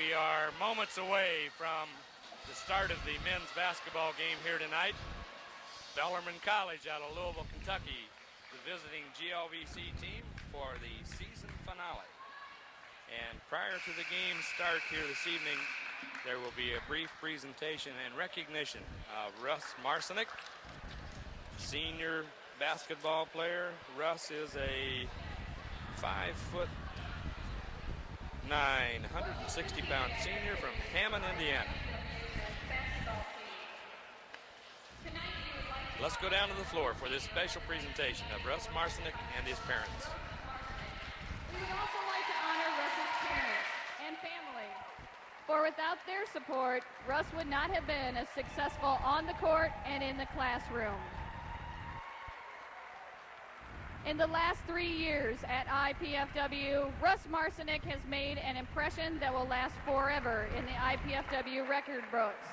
we are moments away from the start of the men's basketball game here tonight. Bellarmine College out of Louisville, Kentucky, the visiting GLVC team for the season finale. And prior to the game start here this evening, there will be a brief presentation and recognition of Russ Marcinick, senior basketball player. Russ is a 5'9", 160-pound senior from Hammond, Indiana. Let's go down to the floor for this special presentation of Russ Marcinick and his parents. We would also like to honor Russ's parents and family, for without their support, Russ would not have been as successful on the court and in the classroom. In the last 3 years at IPFW, Russ Marcinick has made an impression that will last forever in the IPFW record books.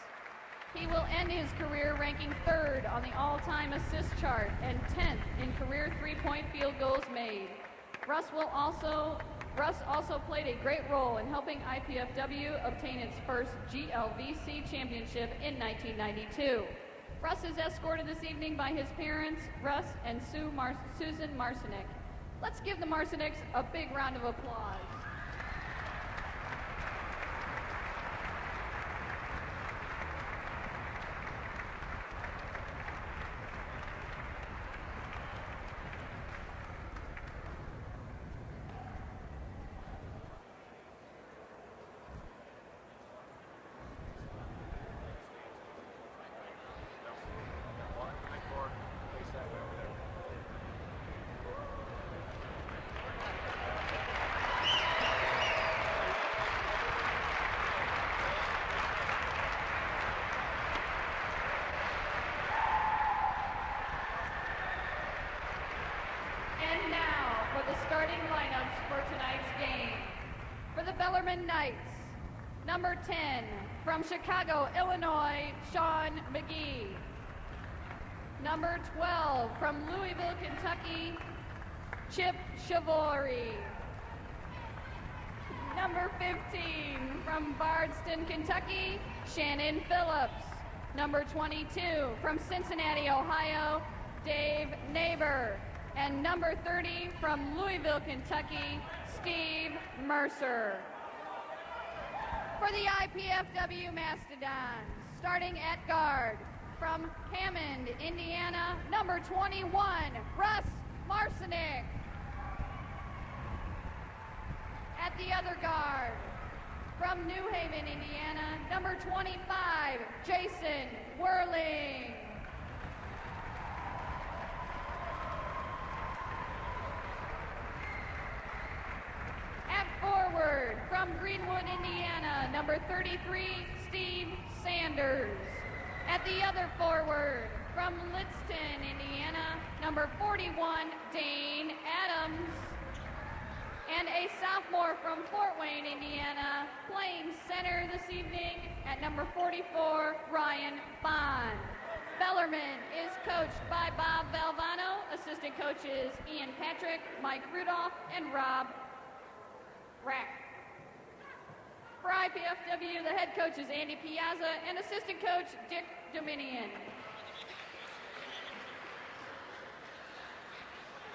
He will end his career ranking 3rd on the all-time assist chart and 10th in career three-point field goals made. Russ also played a great role in helping IPFW obtain its first GLVC championship in 1992. Russ is escorted this evening by his parents, Russ and Susan Marcinick. Let's give the Marcinicks a big round of applause. Bellarmine Knights, number 10, from Chicago, Illinois, Sean McGee. Number 12, from Louisville, Kentucky, Chip Chavory. Number 15, from Bardstown, Kentucky, Shannon Phillips. Number 22, from Cincinnati, Ohio, Dave Neighbor. And number 30, from Louisville, Kentucky, Steve Mercer. For the IPFW Mastodons, starting at guard, from Hammond, Indiana, number 21, Russ Marcinick. At the other guard, from New Haven, Indiana, number 25, Jason Whirling. Forward, from Greenwood, Indiana, number 33, Steve Sanders. At the other forward, from Lidston, Indiana, number 41, Dane Adams. And a sophomore from Fort Wayne, Indiana, playing center this evening at number 44, Ryan Bond. Bellarmine is coached by Bob Valvano, assistant coaches Ian Patrick, Mike Rudolph, and Rob Rack. For IPFW, the head coach is Andy Piazza and assistant coach Dick Dominion.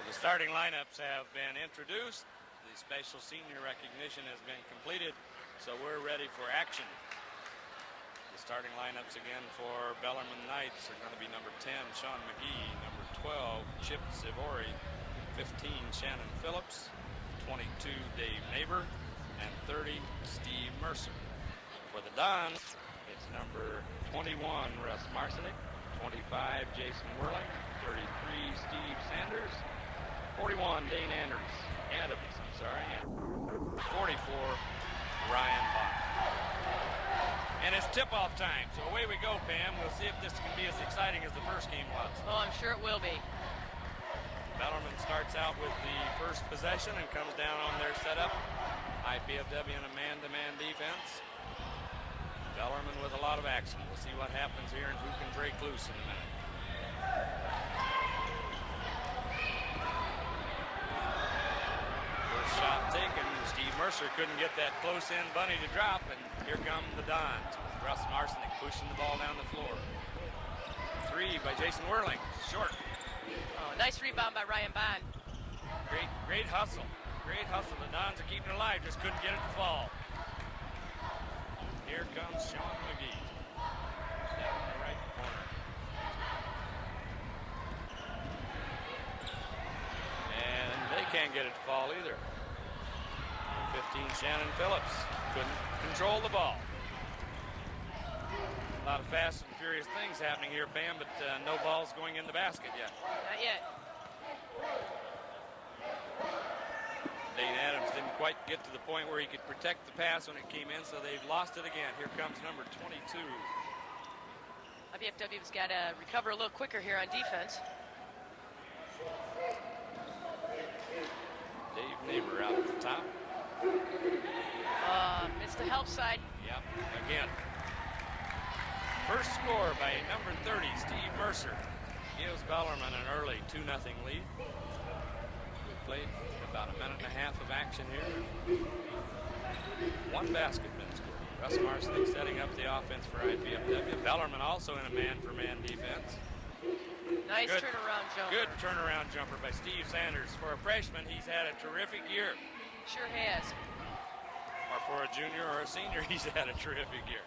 The starting lineups have been introduced. The special senior recognition has been completed, so we're ready for action. The starting lineups again for Bellarmine Knights are going to be number 10, Sean McGee, number 12, Chip Sivori, 15, Shannon Phillips, 22, Dave Neighbor, and 30, Steve Mercer. For the Dons, it's number 21, Russ Marcinick, 25, Jason Whirling, 33, Steve Sanders, 41, Dane Adams, 44, Ryan Bond. And it's tip-off time, so away we go, Pam. We'll see if this can be as exciting as the first game was. Oh, I'm sure it will be. Bellarmine starts out with the first possession and comes down on their setup. IPFW in a man-to-man defense. Bellarmine with a lot of action. We'll see what happens here and who can break loose in a minute. First shot taken, Steve Mercer couldn't get that close-in bunny to drop, and here come the Dons with Russ Marcinick pushing the ball down the floor. 3 by Jason Whirling, short. Oh, nice rebound by Ryan Bond. Great hustle. Great hustle. The Dons are keeping it alive, just couldn't get it to fall. Here comes Sean McGee. Down in the right corner. And they can't get it to fall either. 15, Shannon Phillips couldn't control the ball. A lot of fast and furious things happening here, Pam, but no balls going in the basket yet. Not yet. Dane Adams didn't quite get to the point where he could protect the pass when it came in, so they've lost it again. Here comes number 22. IBFW's got to recover a little quicker here on defense. Dave Neighbor out at the top. Missed the help side. Yep, again. First score by number 30, Steve Mercer, gives Bellarmine an early 2-0 lead. We've played about a minute and a half of action here. One basket been scored. Russ Marcinick setting up the offense for IPFW. Bellarmine also in a man-for-man defense. Nice turnaround jumper. Good turnaround jumper by Steve Sanders. For a freshman, he's had a terrific year. Sure has. Or for a junior or a senior, he's had a terrific year.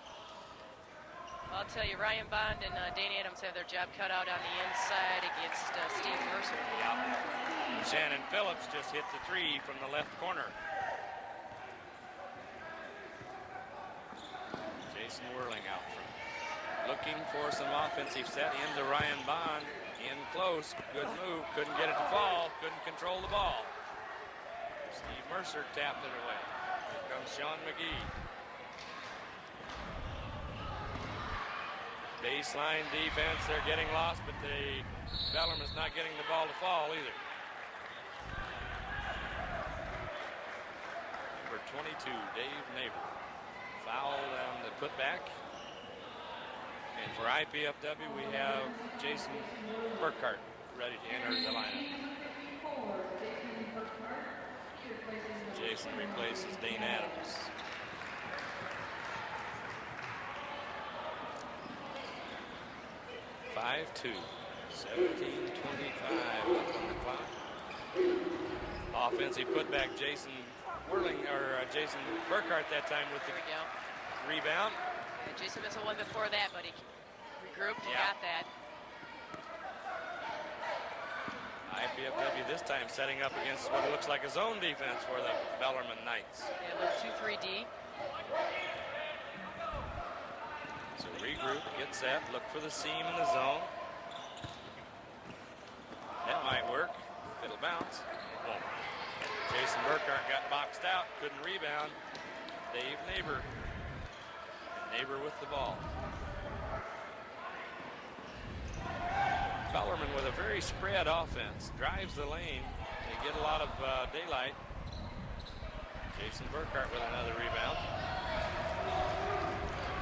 I'll tell you, Ryan Bond and Dane Adams have their job cut out on the inside against Steve Mercer. Yeah. Shannon Phillips just hit the 3 from the left corner. Jason Whirling out front. Looking for some offensive set into Ryan Bond. In close. Good move. Couldn't get it to fall. Couldn't control the ball. Steve Mercer tapped it away. Here comes Sean McGee. Baseline defense, they're getting lost, but Bellarmine's not getting the ball to fall either. Number 22, Dave Neighbor. Foul on the putback. And for IPFW, we have Jason Burkhart ready to enter the lineup. Jason replaces Dane Adams. (5-2), 17:25 left on the clock. Offensive putback, Jason Jason Burkhart that time with the rebound. Yeah, Jason missed one before that, but he regrouped and got that. IPFW this time setting up against what looks like a zone defense for the Bellarmine Knights. Yeah, a little 2-3-D. So regroup, get set, look for the seam in the zone. That might work. It'll bounce. Won't. Jason Burkhart got boxed out, couldn't rebound. Dave Neighbor. Neighbor with the ball. Bellarmine with a very spread offense. Drives the lane. They get a lot of daylight. Jason Burkhart with another rebound.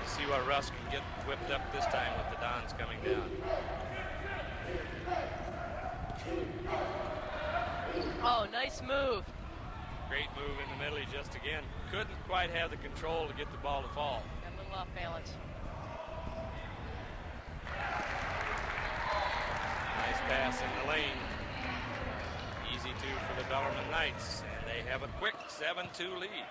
See what Russ can get whipped up this time with the Dons coming down. Oh, nice move. Great move in the middle. He just, again, couldn't quite have the control to get the ball to fall. Got a little off balance. Nice pass in the lane. Easy two for the Bellarmine Knights. And they have a quick 7-2 lead.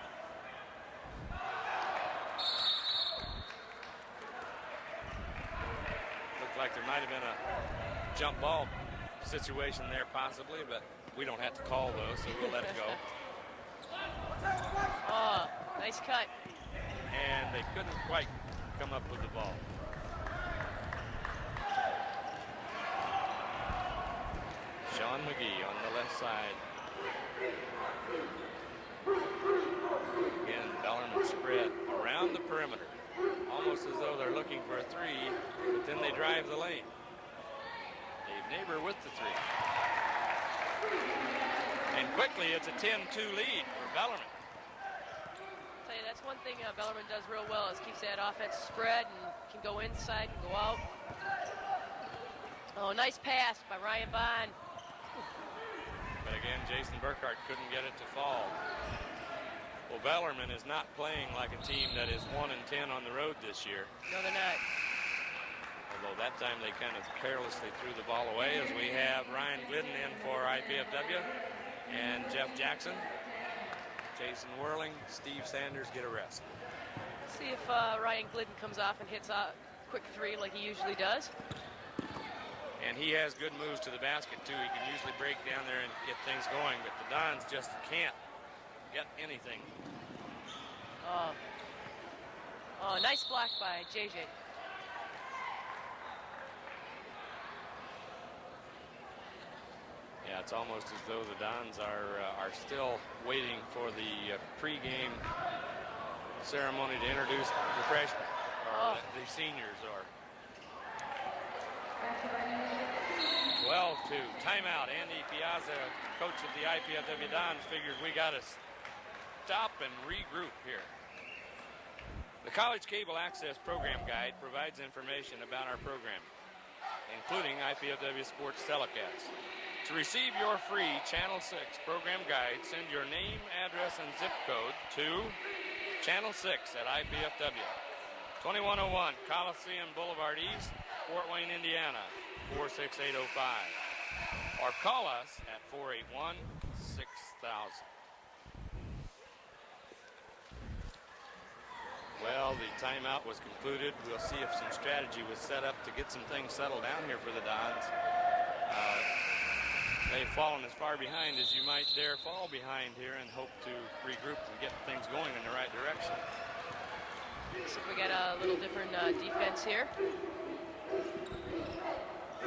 Looked like there might have been a jump ball situation there possibly, but we don't have to call those, so we'll let it go. Oh, nice cut. And they couldn't quite come up with the ball. Sean McGee on the left side. Again, Bellarmine spread around the perimeter. Almost as though they're looking for a 3, but then they drive the lane. Dave Neighbor with the 3. And quickly, it's a 10-2 lead for Bellarmine. I'll tell you, that's one thing Bellarmine does real well is keeps that offense spread and can go inside, can go out. Oh, nice pass by Ryan Bond. But again, Jason Burkhart couldn't get it to fall. Well, Bellarmine is not playing like a team that is 1-10 on the road this year. No, they're not. Although that time they kind of carelessly threw the ball away, as we have Ryan Glidden in for IPFW and Jeff Jackson. Jason Whirling, Steve Sanders get a rest. Let's see if Ryan Glidden comes off and hits a quick three like he usually does. And he has good moves to the basket, too. He can usually break down there and get things going, but the Dons just can't get anything. Oh, nice block by JJ. Yeah, it's almost as though the Dons are still waiting for the pregame ceremony to introduce the freshmen, or the seniors, or 12-2 timeout. Andy Piazza, coach of the IPFW Dons, figures we got to stop and regroup here. The College Cable Access Program Guide provides information about our program, including IPFW sports telecasts. To receive your free Channel 6 program guide, send your name, address, and zip code to Channel 6 at IPFW, 2101 Coliseum Boulevard East, Fort Wayne, Indiana, 46805. Or call us at 481-6000. Well, the timeout was concluded. We'll see if some strategy was set up to get some things settled down here for the Dons. They've fallen as far behind as you might dare fall behind here, and hope to regroup and get things going in the right direction. So we got a little different defense here.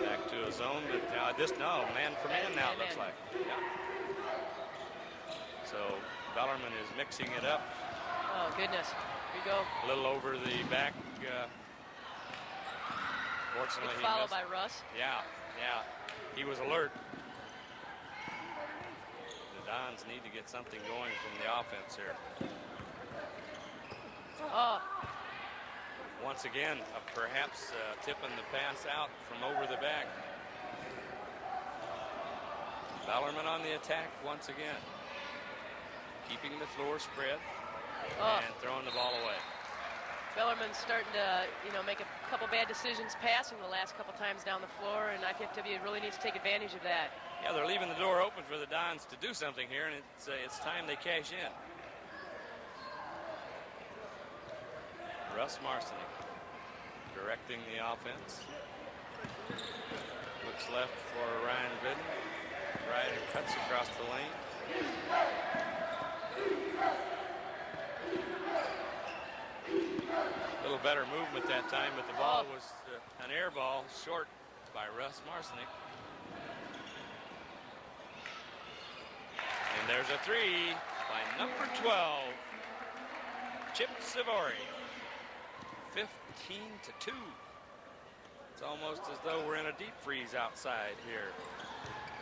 Back to a zone, but man for man now, it looks like. Yeah. So Bellarmine is mixing it up. Oh, goodness. Here we go. A little over the back. Fortunately, he followed missed. by Russ. Yeah. He was alert. The Dons need to get something going from the offense here. Oh. Once again, perhaps tipping the pass out from over the back. Bellarmine on the attack once again. Keeping the floor spread and throwing the ball away. Bellarmine's starting to, make a couple bad decisions passing the last couple times down the floor, and IPFW really needs to take advantage of that. Yeah, they're leaving the door open for the Dons to do something here, and it's time they cash in. Russ Marcinek directing the offense. Looks left for Ryan Glidden. Ryder cuts across the lane. A little better movement that time, but the ball was an air ball short by Russ Marcinek. And there's a three by number 12, Chip Sivori. 15-2. It's almost as though we're in a deep freeze outside here.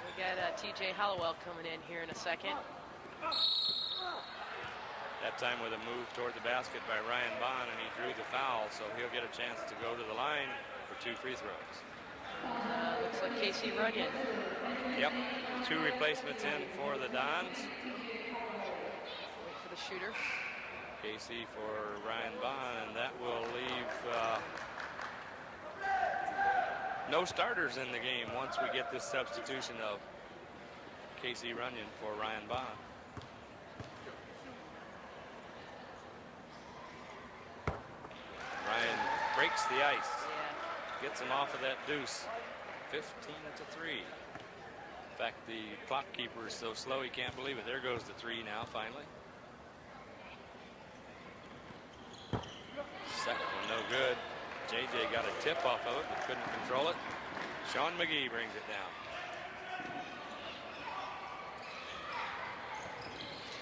We got TJ Hollowell coming in here in a second. That time with a move toward the basket by Ryan Bond, and he drew the foul, so he'll get a chance to go to the line for 2 free throws. Looks like Casey Runyon. Yep, 2 replacements in for the Dons. Wait for the shooter. Casey for Ryan Bond, and that will leave no starters in the game once we get this substitution of Casey Runyon for Ryan Bond. Ryan breaks the ice, gets him off of that deuce. 15-3. In fact, the clock keeper is so slow he can't believe it. There goes the 3 now, finally. Second one, no good. JJ got a tip off of it, but couldn't control it. Sean McGee brings it down.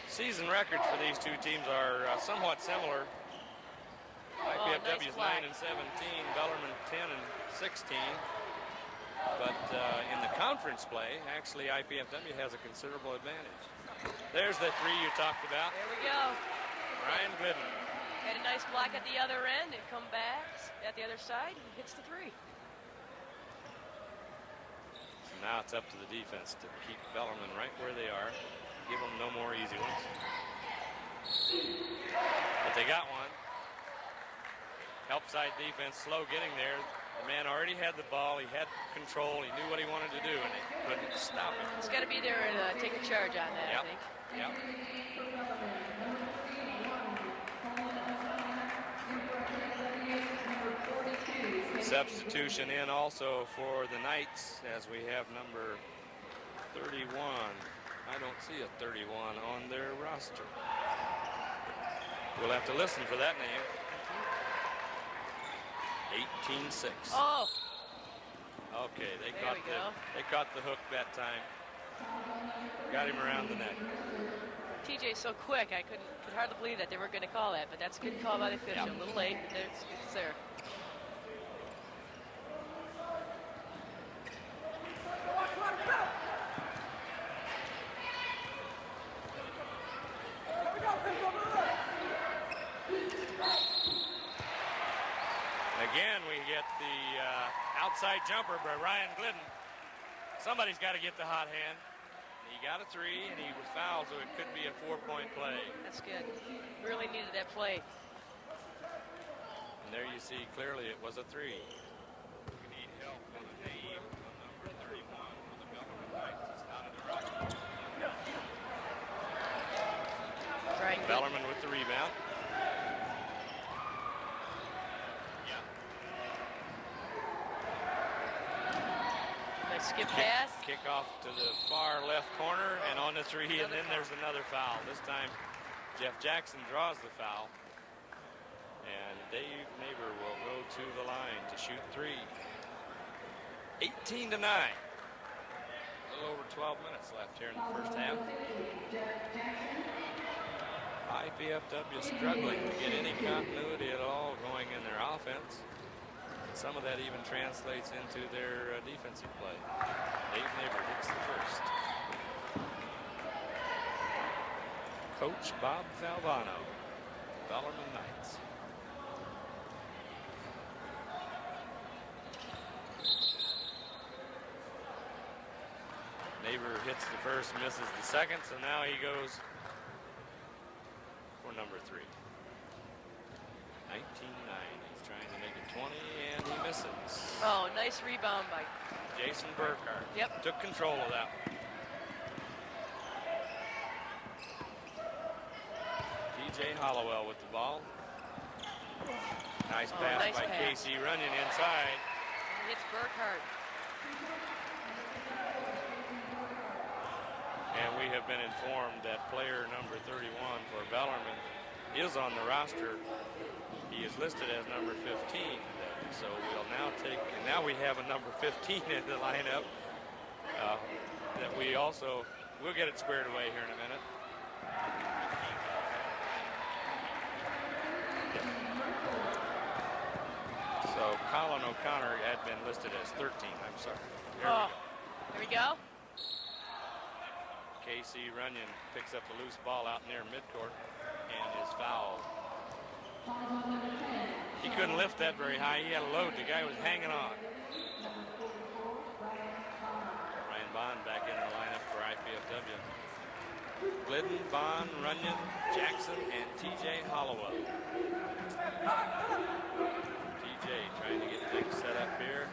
Season records for these two teams are somewhat similar. IPFW is 9-17, Bellarmine 10-16. But in the conference play, actually IPFW has a considerable advantage. There's the 3 you talked about. There we go. Ryan Glidden. Had a nice block at the other end and come back at the other side and hits the 3. So now it's up to the defense to keep Bellarmine right where they are. Give them no more easy ones. But they got one. Help side defense, slow getting there. The man already had the ball. He had control. He knew what he wanted to do, and he couldn't stop him. He's got to be there and take a charge on that, I think. Yep. Substitution in also for the Knights as we have number 31. I don't see a 31 on their roster. We'll have to listen for that name. 18-6. Oh. Okay, they we caught the hook that time. Got him around the neck. TJ's so quick, I could hardly believe that they were going to call that, but that's a good call by the official. Yep. A little late, but it's there. Again, we get the outside jumper by Ryan Glidden. Somebody's got to get the hot hand. He got a 3, and he was fouled, so it could be a 4-point play. That's good. Really needed that play. And there you see clearly it was a 3. We need help on the name on number 31 for the Bellarmine Knights. He's not in the roster. Right. Bellarmine with the rebound. Skip pass. Kick off to the far left corner and on the 3, and then there's another foul. This time Jeff Jackson draws the foul, and Dave Neighbor will go to the line to shoot 3. 18-9. A little over 12 minutes left here in the first half. IPFW struggling to get any continuity at all going in their offense. Some of that even translates into their defensive play. Dave Neighbor hits the first. Coach Bob Falvano, Bellarmine Knights. Neighbor hits the first, misses the second, so now he goes for number 3. 19-9. He's trying to make it 20, and he misses. Oh, nice rebound by Jason Burkhart. Yep. Took control of that one. TJ Hollowell with the ball. Nice pass nice by pass. Casey Runyon inside. Hits Burkhart. And we have been informed that player number 31 for Bellarmine is on the roster. He is listed as number 15 today. So we'll now take, and now we have a number 15 in the lineup that we also, we'll get it squared away here in a minute. So Colin O'Connor had been listed as 13, I'm sorry. There we go. Casey Runyon picks up the loose ball out near midcourt and is fouled. He couldn't lift that very high. He had a load. The guy was hanging on. Ryan Bond back in the lineup for IPFW. Glidden, Bond, Runyon, Jackson, and TJ Hollowell. TJ trying to get things set up here.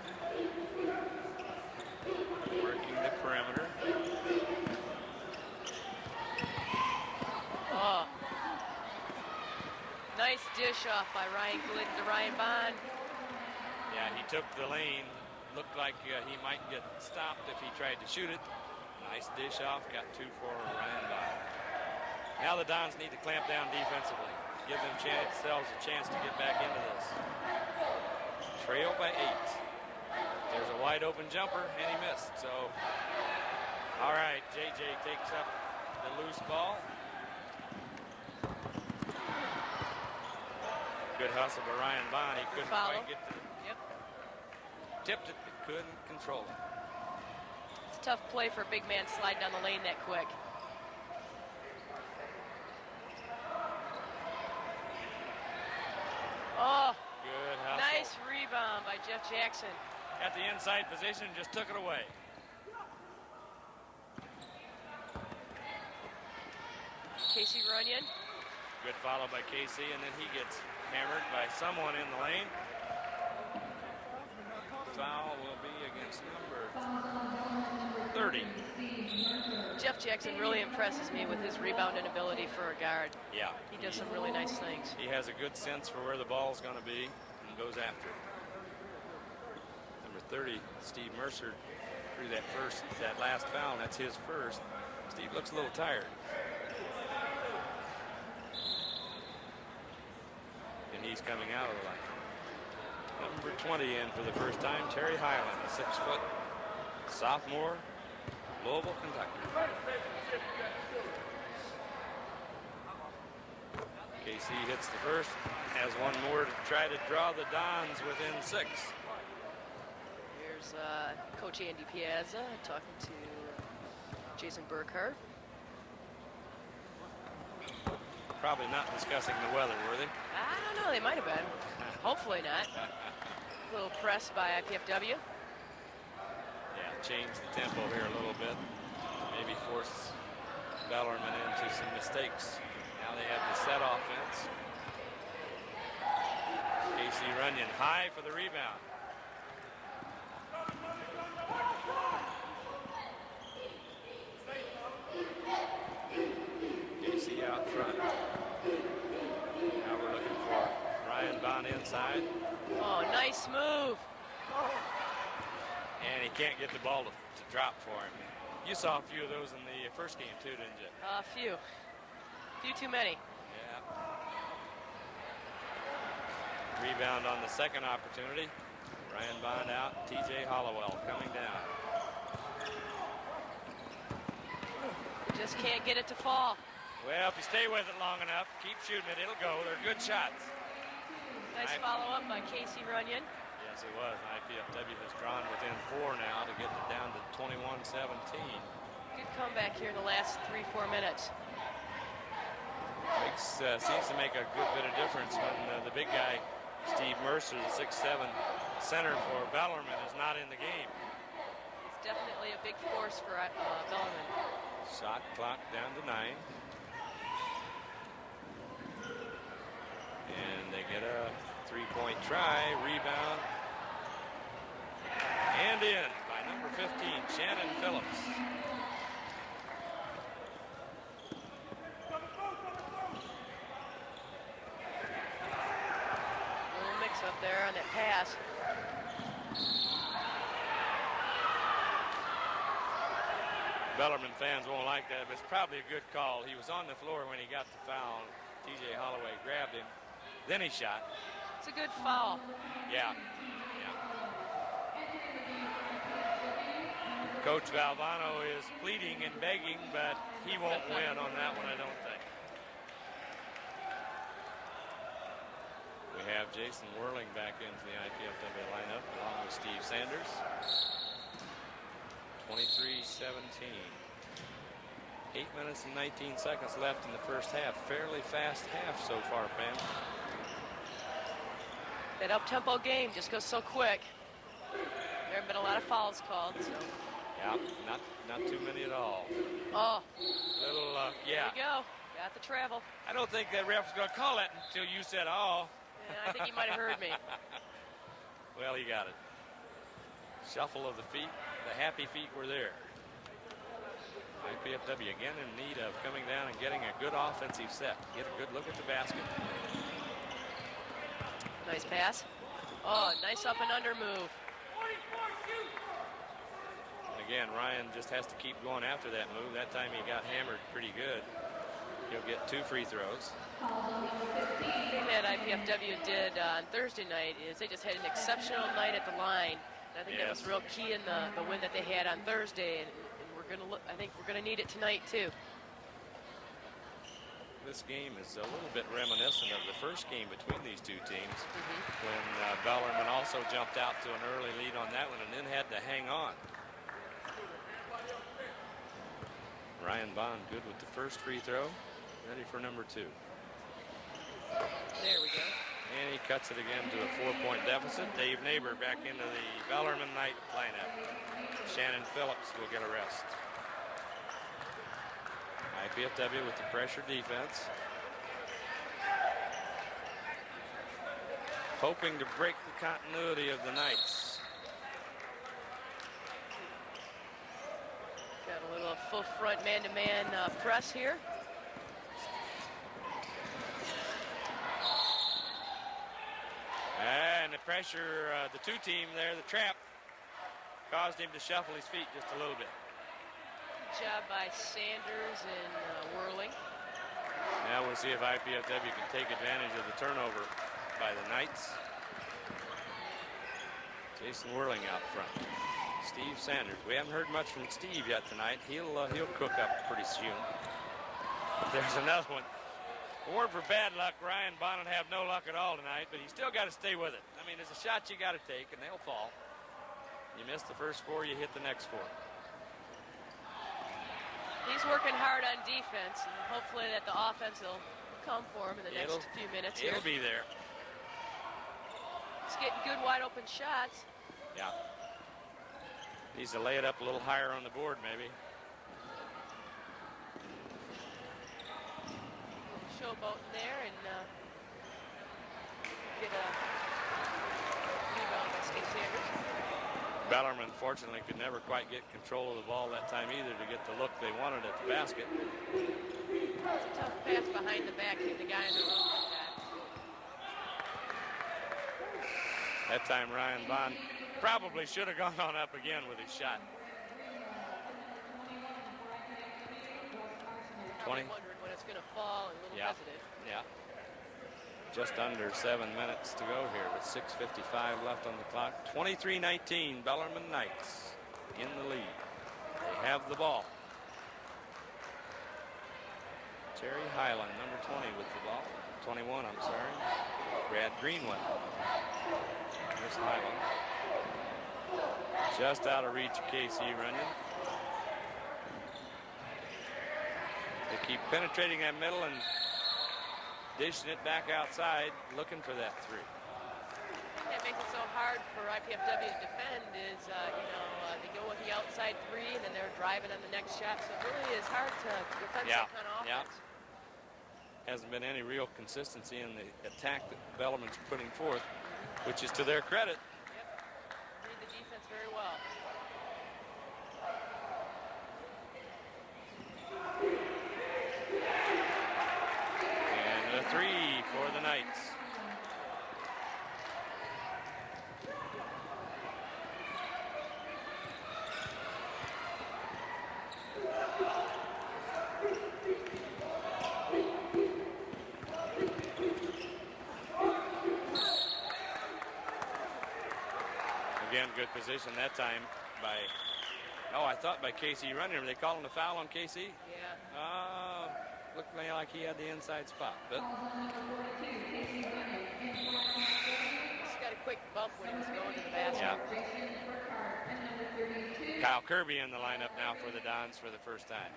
Working the perimeter. Oh. Nice dish off by Ryan Glidden to Ryan Bond. Yeah, he took the lane. Looked like he might get stopped if he tried to shoot it. Nice dish off. Got 2 for Ryan Bond. Now the Dons need to clamp down defensively. Give themselves a chance to get back into this. Trail by 8. There's a wide open jumper, and he missed. So, all right, JJ takes up the loose ball. Good hustle by Ryan Bond. He couldn't quite get to it. Yep. Tipped it, but couldn't control it. It's a tough play for a big man sliding down the lane that quick. Oh, good hustle. nice rebound by Jeff Jackson. At the inside position, just took it away. Casey Runyon. Good follow by Casey, and then he gets hammered by someone in the lane. Foul will be against number 30. Jeff Jackson really impresses me with his rebounding ability for a guard. Yeah. He does some really nice things. He has a good sense for where the ball's going to be and goes after it. Number 30, Steve Mercer, threw that last foul, and that's his first. Steve looks a little tired. And he's coming out of the line. Number 20 in for the first time, Terry Highland, a 6-foot sophomore, Louisville, Kentucky. KC hits the first, has one more to try to draw the Dons within 6. Here's Coach Andy Piazza talking to Jason Burkhart. Probably not discussing the weather, were they? I don't know, they might have been. Hopefully not. A little press by IPFW. Yeah, change the tempo here a little bit. Maybe force Bellarmine into some mistakes. Now they have the set offense. Casey Runyon high for the rebound. Casey out front. Now we're looking for Ryan Bond inside. Oh, nice move. And he can't get the ball to drop for him. You saw a few of those in the first game too, didn't you? A few. Few too many. Yeah. Rebound on the second opportunity. Ryan Bond out. TJ Hollowell coming down. Just can't get it to fall. Well, if you stay with it long enough, keep shooting it, it'll go. They're good shots. Nice follow-up by Casey Runyon. Yes, it was. IPFW has drawn within 4 now to get it down to 21-17. Good comeback here in the last 3-4 minutes. Seems to make a good bit of difference when the big guy, Steve Mercer, the 6'7" center for Bellarmine, is not in the game. He's definitely a big force for Bellarmine. Shot clock down to 9. And they get a 3-point try, rebound, and in by number 15, Shannon Phillips. Little mix up there on that pass. Bellarmine fans won't like that, but it's probably a good call. He was on the floor when he got the foul. TJ Holloway grabbed him. Then he shot. It's a good foul. Yeah. Coach Valvano is pleading and begging, but he won't win on that one, I don't think. We have Jason Whirling back into the IPFW lineup along with Steve Sanders. 23-17. 8 minutes and 19 seconds left in the first half. Fairly fast half so far, Pam. That up-tempo game just goes so quick. There have been a lot of fouls called, so. Yeah, not too many at all. Oh. Little, yeah. There you go. Got the travel. I don't think that ref was going to call that until you said, oh. Yeah, I think he might have heard me. Well, he got it. Shuffle of the feet. The happy feet were there. IPFW again in need of coming down and getting a good offensive set. Get a good look at the basket. Nice pass. Oh, nice up and under move. And again, Ryan just has to keep going after that move. That time he got hammered pretty good. He'll get 2 free throws. The thing that IPFW did on Thursday night is they just had an exceptional night at the line. And I think that was real key in the win that they had on Thursday, and we're gonna look. I think we're gonna need it tonight too. This game is a little bit reminiscent of the first game between these two teams, when Bellarmine also jumped out to an early lead on that one and then had to hang on. Ryan Bond good with the first free throw, ready for number 2. There we go. And he cuts it again to a 4-point deficit. Dave Neighbor back into the Bellarmine night lineup. Shannon Phillips will get a rest. IPFW with the pressure defense. hoping to break the continuity of the Knights. Got a little full front man-to-man press here. And the pressure, the two team there, the trap, caused him to shuffle his feet just a little bit. Good job by Sanders in whirling. Now we'll see if IPFW can take advantage of the turnover by the Knights. Jason Whirling out front. Steve Sanders. We haven't heard much from Steve yet tonight. He'll cook up pretty soon. There's another one. Award for bad luck. Ryan Bonnet have no luck at all tonight, but he's still got to stay with it. I mean, there's a shot you got to take, and they'll fall. You miss the first four, you hit the next four. He's working hard on defense, and hopefully that the offense will come for him in the next few minutes here. It'll be there. He's getting good wide open shots. Yeah. Needs to lay it up a little higher on the board, maybe. Showboat in there and get a rebound by Steve Sanders. Bellarmine, fortunately, could never quite get control of the ball that time either to get the look they wanted at the basket. It's a tough pass behind the back, hit the guy in the room like that. That time Ryan Bond probably should have gone on up again with his shot. Probably wondering when it's going to fall and a little hesitant. Yeah. Just under 7 minutes to go here with 6:55 left on the clock. 23-19, Bellarmine Knights in the lead. They have the ball. Jerry Highland, number 20 with the ball. 21, I'm sorry. Brad Greenwood. Here's Highland. Just out of reach of KC Runyon. They keep penetrating that middle and dishing it back outside, looking for that three. That makes it so hard for IPFW to defend is, they go with the outside three and then they're driving on the next shot. So it really is hard to defend that kind of offense. Hasn't been any real consistency in the attack that Bellarmine's putting forth, which is to their credit. Yep. Read the defense very well. And a three for the Knights. Again, good position that time by, I thought by KC Runyon. Were they calling a foul on KC? Yeah. Looked like he had the inside spot, but. He's got a quick bump when he was going to the basket. Yeah. Kyle Kirby in the lineup now for the Dons for the first time.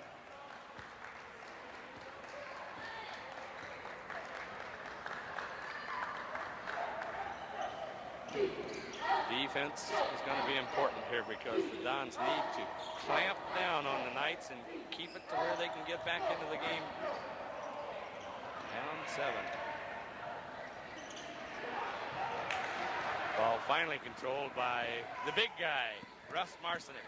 Defense is going to be important here because the Dons need to clamp down on the Knights and keep it to where they can get back into the game. Down 7. Ball finally controlled by the big guy, Russ Marcinek.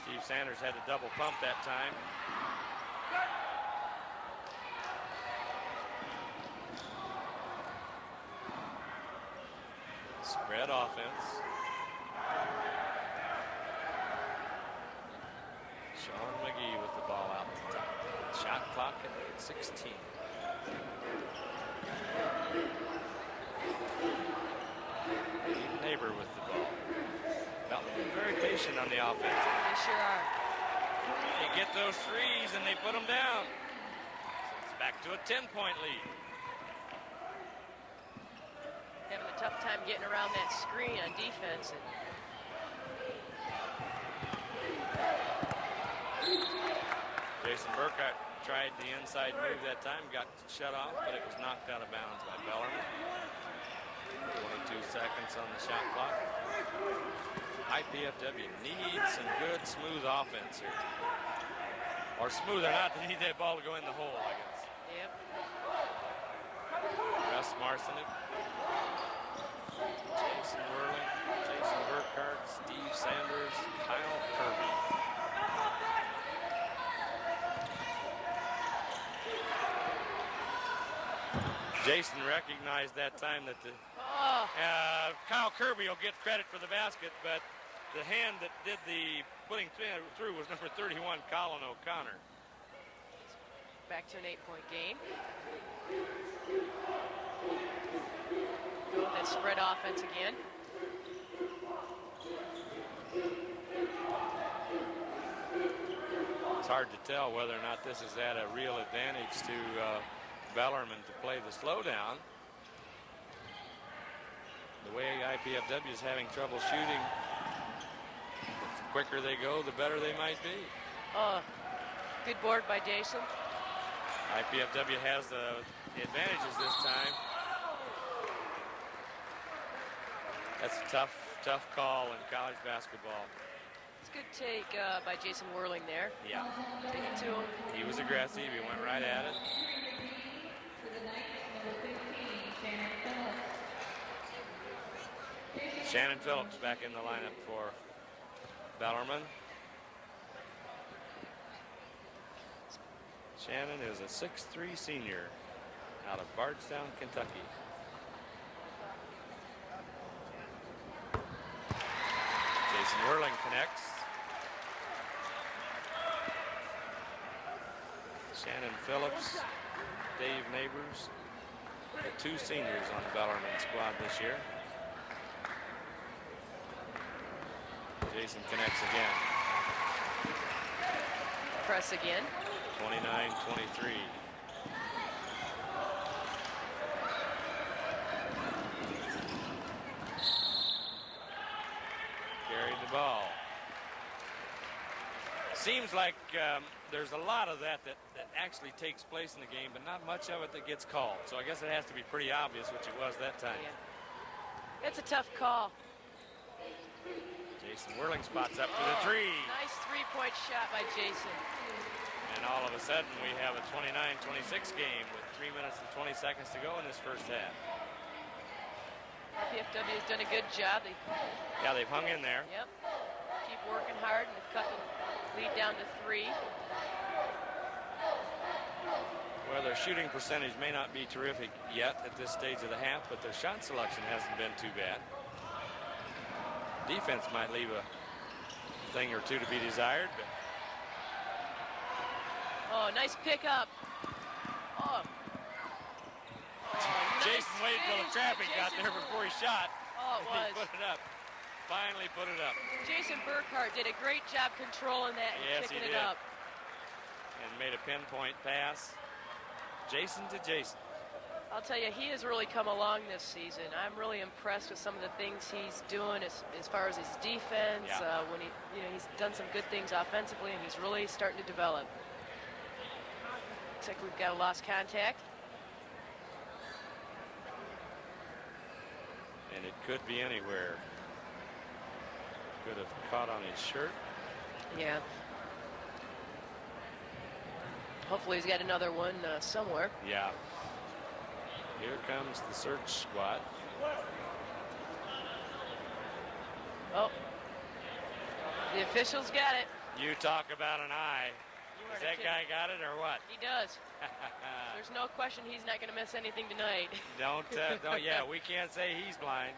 Steve Sanders had a double pump that time. Spread offense. Sean McGee with the ball out the top. Shot clock at 16. Dave Neighbor with the ball. Bellarmine very patient on the offense. They sure are. They get those threes and they put them down. It's back to a 10-point lead. Having a tough time getting around that screen on defense. Jason Burkhardt tried the inside move that time, got shut off, but it was knocked out of bounds by Bellarmine. 22 seconds on the shot clock. IPFW needs some good, smooth offense here. Or smooth or not, they need that ball to go in the hole, I guess. Yep. Arsenic, Jason Whirling, Jason Burkhart, Steve Sanders, Kyle Kirby. Jason recognized that time that Kyle Kirby will get credit for the basket, but the hand that did the putting through was number 31, Colin O'Connor. Back to an 8-point game. Go with that spread offense again. It's hard to tell whether or not this is at a real advantage to Bellarmine to play the slowdown. The way IPFW is having trouble shooting, the quicker they go, the better they might be. Oh, good board by Jason. IPFW has the advantages this time. That's a tough call in college basketball. It's a good take by Jason Whirling there. Yeah. Take it to him. He was aggressive. He went right at it. Shannon Phillips back in the lineup for Bellarmine. Shannon is a 6'3" senior out of Bardstown, Kentucky. Jason Whirling connects. Shannon Phillips, Dave Neighbors, the two seniors on the Bellarmine squad this year. Jason connects again. Press again. 29-23. Carried the ball. Seems like there's a lot of that actually takes place in the game, but not much of it that gets called. So I guess it has to be pretty obvious, which it was that time. Yeah. It's a tough call. Jason Whirling spots up to the three. Nice three-point shot by Jason. And all of a sudden, we have a 29-26 game with 3 minutes and 20 seconds to go in this first half. RPFW has done a good job. Yeah, they've hung in there. Yep. Keep working hard and cut the lead down to 3. Well, their shooting percentage may not be terrific yet at this stage of the half, but their shot selection hasn't been too bad. Defense might leave a thing or two to be desired, but oh, nice pickup. Oh. Jason waited till the trapping got there before he shot. Oh, it was. He put it up. Finally put it up. Jason Burkhart did a great job controlling that and Yes, picking he it did. up. And made a pinpoint pass. Jason to Jason. I'll tell you, he has really come along this season. I'm really impressed with some of the things he's doing as far as his defense. Yeah. When he's done some good things offensively, and he's really starting to develop. Looks like we've got a lost contact. And it could be anywhere. Could have caught on his shirt. Yeah. Hopefully he's got another one somewhere. Yeah. Here comes the search squad. Oh. The officials got it. You talk about an eye. Has that guy got it or what? He does. There's no question he's not going to miss anything tonight. Don't, yeah, we can't say he's blind.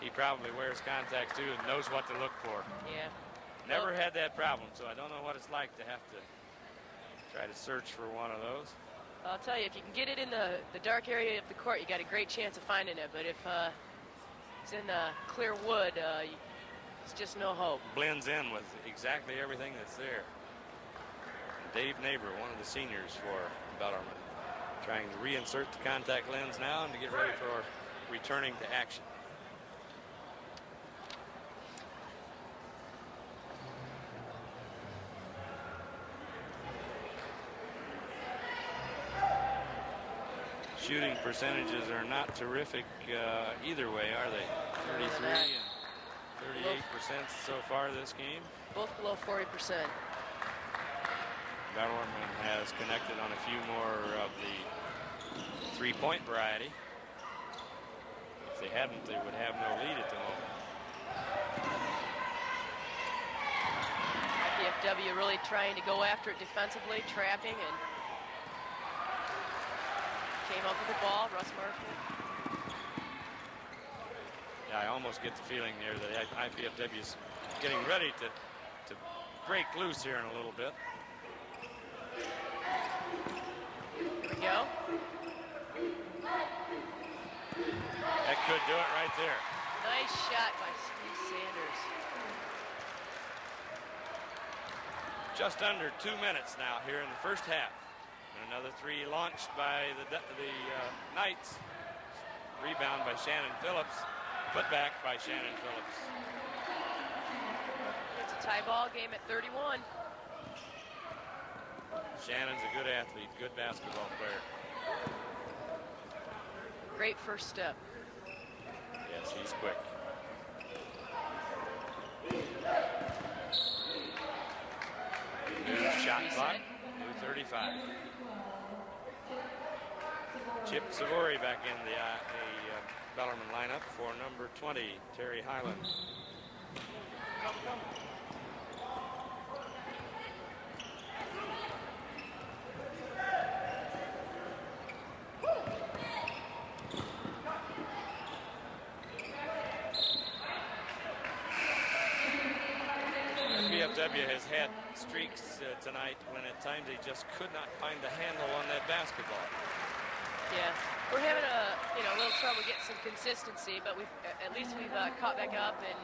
He probably wears contacts too and knows what to look for. Yeah. Never had that problem, so I don't know what it's like to have to try to search for one of those. I'll tell you, if you can get it in the dark area of the court, you got a great chance of finding it. But if it's in clear wood, it's just no hope. Blends in with exactly everything that's there. Dave Neighbor, one of the seniors for Bellarmine, trying to reinsert the contact lens now and to get ready for returning to action. Shooting percentages are not terrific either way, are they? 33 and 38% so far this game. Both below 40%. Bellarmine has has connected on a few more of the three-point variety. If they hadn't, they would have no lead at the moment. IPFW really trying to go after it defensively, trapping, and came up with the ball. Russ Marshall. Yeah, I almost get the feeling here that IPFW is getting ready to break loose here in a little bit. Here we go. That could do it right there. Nice shot by Steve Sanders. Just under 2 minutes now here in the first half. And another three launched by the Knights. Rebound by Shannon Phillips. Put back by Shannon Phillips. It's a tie ball game at 31. Shannon's a good athlete, good basketball player. Great first step. Yes, he's quick. New shot clock, new 35. Chip Savory back in the Bellarmine lineup for number 20, Terry Hyland. BFW has had streaks tonight when at times they just could not find the handle on that basketball. Yeah, we're having a little trouble getting some consistency, but at least we've caught back up, and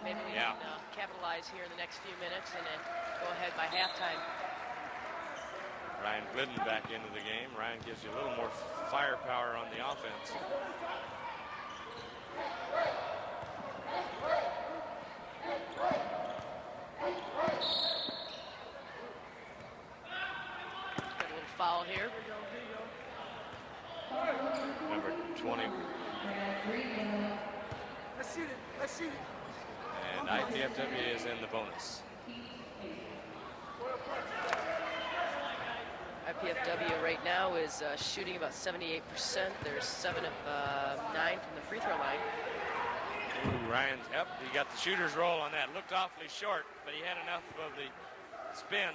maybe we can capitalize here in the next few minutes and then go ahead by halftime. Ryan Glidden back into the game. Ryan gives you a little more firepower on the offense. Got a little foul here. Number 20. And IPFW is in the bonus. IPFW right now is shooting about 78%. There's 7 of 9 from the free throw line. Ooh, Ryan's up. He got the shooter's roll on that. Looked awfully short, but he had enough of the spin,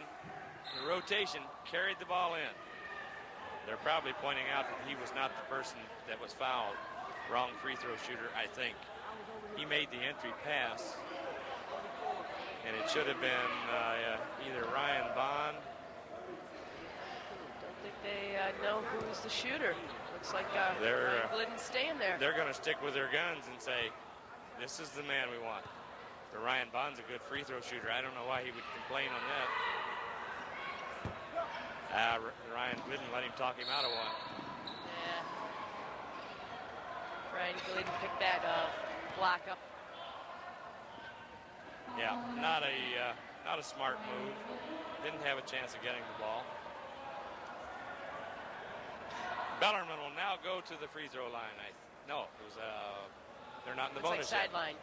the rotation, carried the ball in. They're probably pointing out that he was not the person that was fouled. Wrong free throw shooter, I think. He made the entry pass, and it should have been either Ryan Bond. Don't think they know who's the shooter. Looks like Ryan Glidden's staying there. They're going to stick with their guns and say, this is the man we want. But Ryan Bond's a good free throw shooter. I don't know why he would complain on that. Ryan Glidden let him talk him out of one. Yeah. Ryan Glidden picked that block up. Yeah, not a smart move. Didn't have a chance of getting the ball. Bellarmine will now go to the free throw line. No, it was they're not in the bonus like yet. Sideline.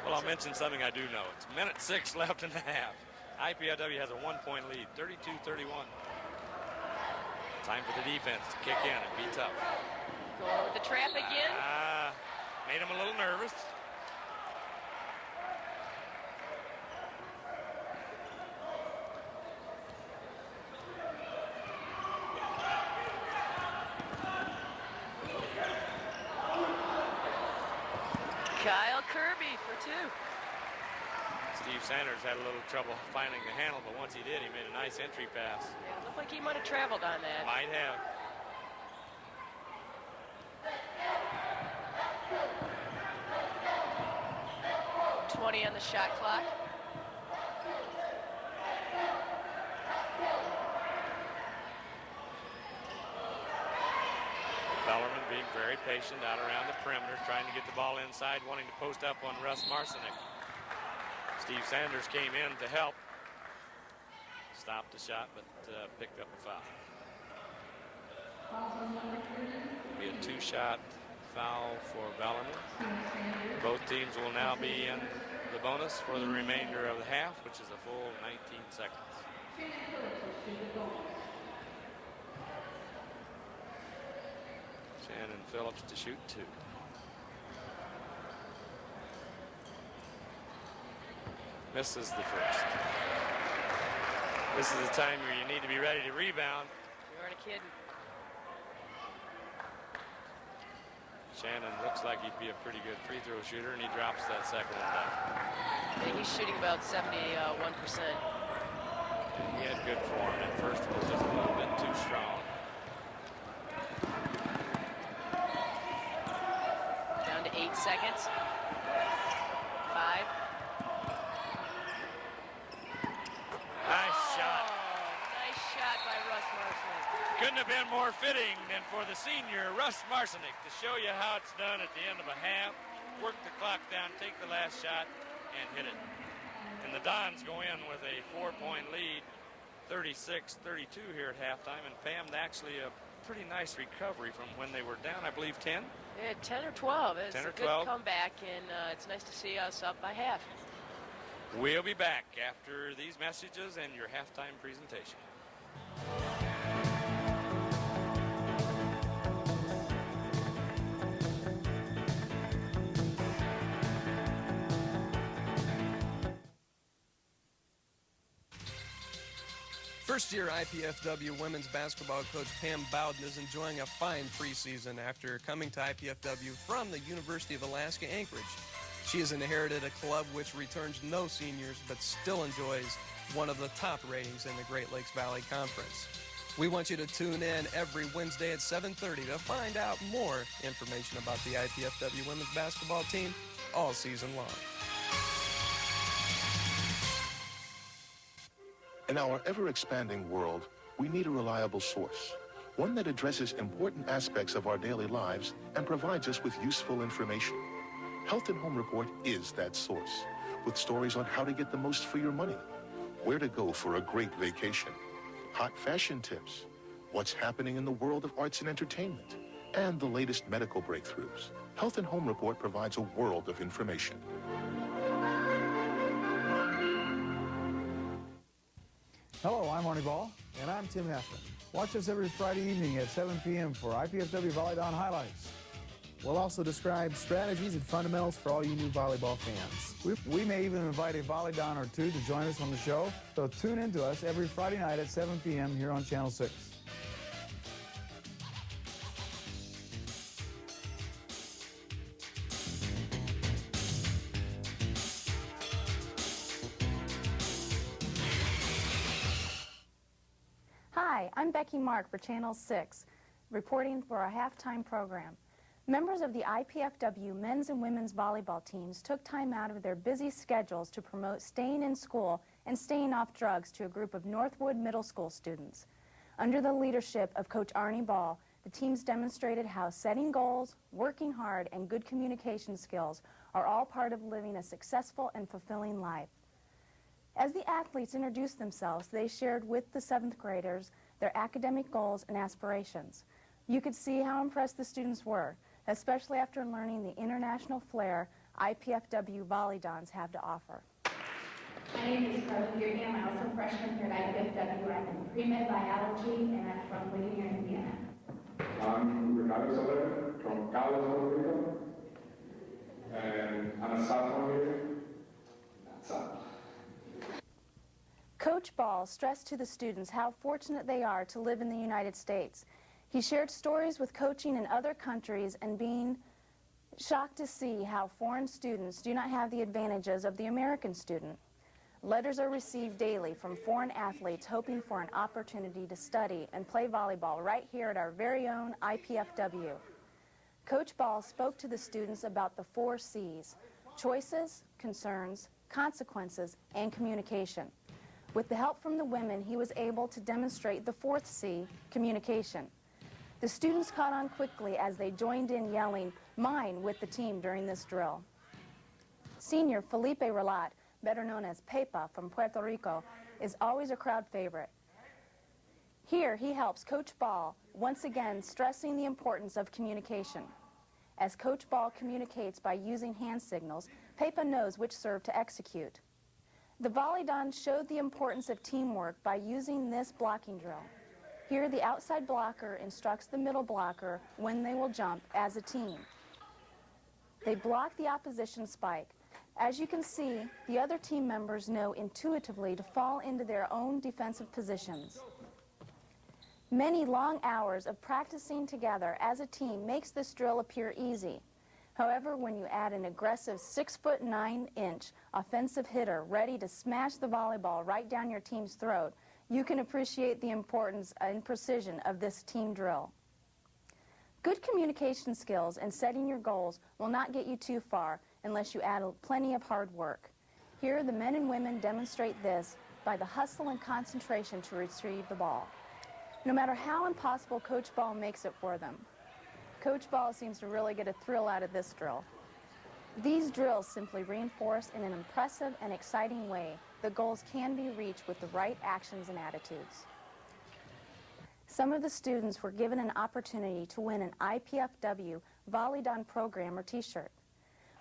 Well, I'll mention something I do know. It's minute 6 left in the half. IPFW has a 1-point lead, 32-31. Time for the defense to kick in and be tough. Going with the trap again. Made him a little nervous. Kyle Kirby for 2. Steve Sanders had a little trouble finding the handle, but once he did, he made a nice entry pass. Yeah, it looked like he might have traveled on that. Might have. On the shot clock. Bellarmine being very patient out around the perimeter, trying to get the ball inside, wanting to post up on Russ Marcinek. Steve Sanders came in to help. Stopped the shot, but picked up a foul. Be a 2-shot foul for Bellarmine. Both teams will now be in the the bonus for the remainder of the half, which is a full 19 seconds. Shannon Phillips to shoot 2. Misses the first. This is the time where you need to be ready to rebound. You aren't kidding. Shannon looks like he'd be a pretty good free throw shooter, and he drops that second one down. I think he's shooting about 71%. And he had good form. At first it was just a little bit too strong. Down to 8 seconds. 5. Nice shot. Nice shot by Russ Marshall. Couldn't have been more fitting than for the senior, Russ Marcinick, to show you how it's done at the end of a half. Work the clock down, take the last shot, and hit it. And the Dons go in with a 4-point lead, 36-32 here at halftime. And Pam, actually a pretty nice recovery from when they were down, I believe, 10? Yeah, 10 or 12. It's 10 or a good 12. comeback, and it's nice to see us up by half. We'll be back after these messages and your halftime presentation. First-year IPFW women's basketball coach Pam Bowden is enjoying a fine preseason after coming to IPFW from the University of Alaska Anchorage. She has inherited a club which returns no seniors but still enjoys one of the top ratings in the Great Lakes Valley Conference. We want you to tune in every Wednesday at 7:30 to find out more information about the IPFW women's basketball team all season long. In our ever-expanding world, we need a reliable source, one that addresses important aspects of our daily lives and provides us with useful information. Health and Home Report is that source, with stories on how to get the most for your money, where to go for a great vacation, hot fashion tips, what's happening in the world of arts and entertainment, and the latest medical breakthroughs. Health and Home Report provides a world of information. Hello, I'm Arnie Ball. And I'm Tim Heflin. Watch us every Friday evening at 7 p.m. for IPFW Volleyball Highlights. We'll also describe strategies and fundamentals for all you new volleyball fans. We may even invite a volleyball or two to join us on the show, so tune in to us every Friday night at 7 p.m. here on Channel 6. Hi, I'm Becky Mark for Channel 6, reporting for our halftime program. Members of the IPFW men's and women's volleyball teams took time out of their busy schedules to promote staying in school and staying off drugs to a group of Northwood Middle School students. Under the leadership of Coach Arnie Ball, the teams demonstrated how setting goals, working hard, and good communication skills are all part of living a successful and fulfilling life. As the athletes introduced themselves, they shared with the 7th graders their academic goals and aspirations. You could see how impressed the students were, especially after learning the international flair IPFW Volleydons have to offer. My name is Carly Beardham. I'm also a freshman here at IPFW. I'm in pre-med biology, and I'm from Whittier, Indiana. I'm Ricardo Soler from Carlos, Puerto Rico, and I'm a sophomore here. That's all. Coach Ball stressed to the students how fortunate they are to live in the United States. He shared stories with coaching in other countries and being shocked to see how foreign students do not have the advantages of the American student. Letters are received daily from foreign athletes hoping for an opportunity to study and play volleyball right here at our very own IPFW. Coach Ball spoke to the students about the 4 C's: choices, concerns, consequences, and communication. With the help from the women, he was able to demonstrate the 4th C, communication. The students caught on quickly as they joined in yelling, "Mine," with the team during this drill. Senior Felipe Relat, better known as Pepa from Puerto Rico, is always a crowd favorite. Here he helps Coach Ball, once again stressing the importance of communication. As Coach Ball communicates by using hand signals, Pepa knows which serve to execute. The Volleydons showed the importance of teamwork by using this blocking drill. Here, the outside blocker instructs the middle blocker when they will jump as a team. They block the opposition spike. As you can see, the other team members know intuitively to fall into their own defensive positions. Many long hours of practicing together as a team makes this drill appear easy. However, when you add an aggressive 6'9" offensive hitter ready to smash the volleyball right down your team's throat, you can appreciate the importance and precision of this team drill. Good communication skills and setting your goals will not get you too far unless you add plenty of hard work. Here, the men and women demonstrate this by the hustle and concentration to retrieve the ball. No matter how impossible Coach Ball makes it for them, Coach Ball seems to really get a thrill out of this drill. These drills simply reinforce in an impressive and exciting way that goals can be reached with the right actions and attitudes. Some of the students were given an opportunity to win an IPFW Volleydon program or t-shirt.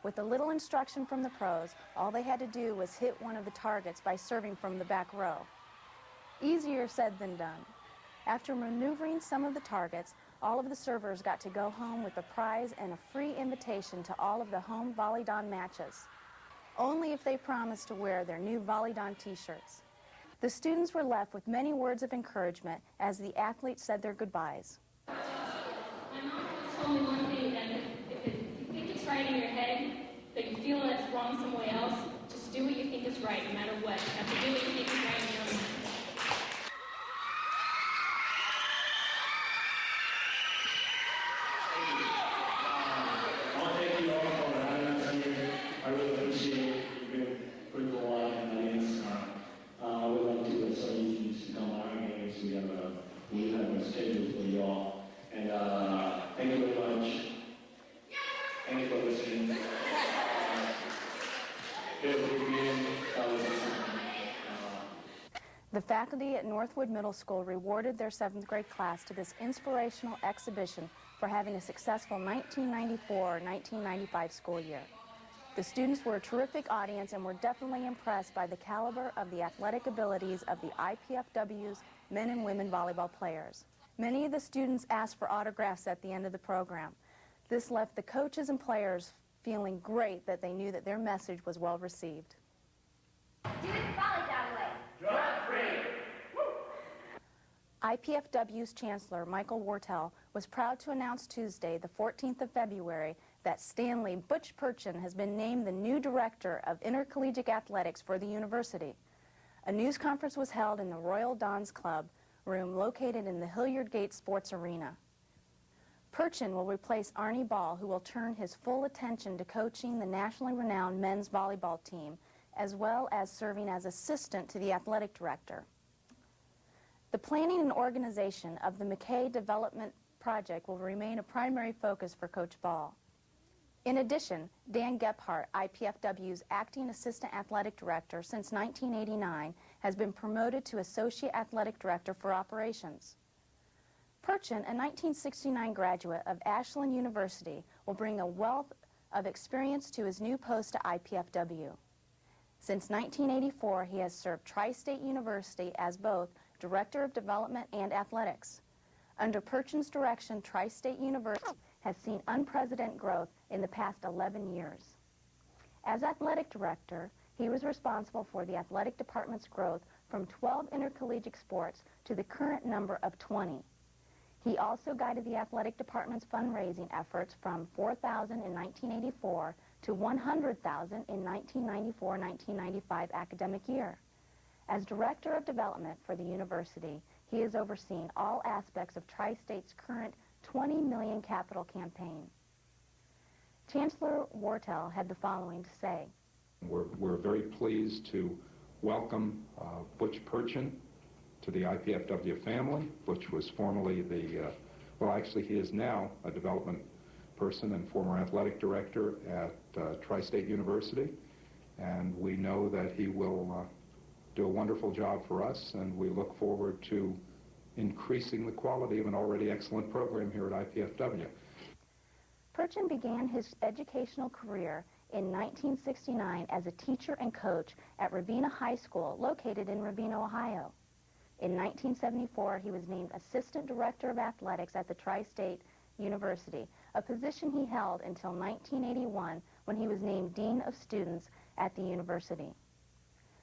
With a little instruction from the pros, all they had to do was hit one of the targets by serving from the back row. Easier said than done. After maneuvering some of the targets, all of the servers got to go home with a prize and a free invitation to all of the home Volleydon matches, only if they promised to wear their new Volleydon t-shirts. The students were left with many words of encouragement as the athletes said their goodbyes. My mom told me one thing, that if you think it's right in your head, but you feel that it's wrong somewhere else, just do what you think is right, no matter what. You have to do what you think is right in your own mind. The faculty at Northwood Middle School rewarded their 7th grade class to this inspirational exhibition for having a successful 1994-1995 school year. The students were a terrific audience and were definitely impressed by the caliber of the athletic abilities of the IPFW's men and women volleyball players. Many of the students asked for autographs at the end of the program. This left the coaches and players feeling great that they knew that their message was well received. Do it Volleyball way. Drug-free. IPFW's Chancellor, Michael Wartell, was proud to announce Tuesday, the 14th of February, that Stanley Butch Purchin has been named the new Director of Intercollegiate Athletics for the university. A news conference was held in the Royal Dons Club room located in the Hilliard Gate Sports Arena. Purchin will replace Arnie Ball, who will turn his full attention to coaching the nationally renowned men's volleyball team, as well as serving as assistant to the athletic director. The planning and organization of the McKay Development Project will remain a primary focus for Coach Ball. In addition, Dan Gephardt, IPFW's acting assistant athletic director since 1989, has been promoted to associate athletic director for operations. Purchin, a 1969 graduate of Ashland University, will bring a wealth of experience to his new post to IPFW. Since 1984, he has served Tri-State University as both Director of Development and Athletics. Under Purchin's direction, Tri-State University has seen unprecedented growth in the past 11 years. As Athletic Director, he was responsible for the athletic department's growth from 12 intercollegiate sports to the current number of 20. He also guided the athletic department's fundraising efforts from $4,000 in 1984 to $100,000 in 1994-1995 academic year. As Director of Development for the university, he has overseen all aspects of Tri-State's current $20 million capital campaign. Chancellor Wartell had the following to say. We're very pleased to welcome Butch Purchin to the IPFW family. Butch was formerly actually he is now a development person and former athletic director at Tri-State University, and we know that he will do a wonderful job for us, and we look forward to increasing the quality of an already excellent program here at IPFW. Purchin began his educational career in 1969 as a teacher and coach at Ravenna High School, located in Ravenna, Ohio. In 1974, he was named Assistant Director of Athletics at the Tri-State University, a position he held until 1981 when he was named Dean of Students at the university.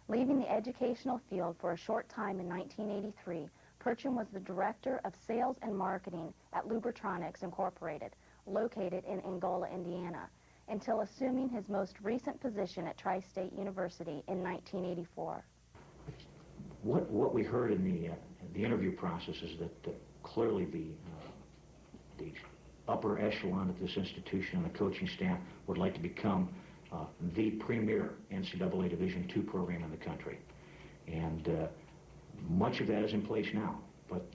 Leaving the educational field for a short time in 1983, Perchin was the Director of Sales and Marketing at Lubritronics Incorporated, located in Angola, Indiana, until assuming his most recent position at Tri-State University in 1984. What we heard in the interview process is that clearly the upper echelon at this institution and the coaching staff would like to become the premier NCAA Division II program in the country. And much of that is in place now, but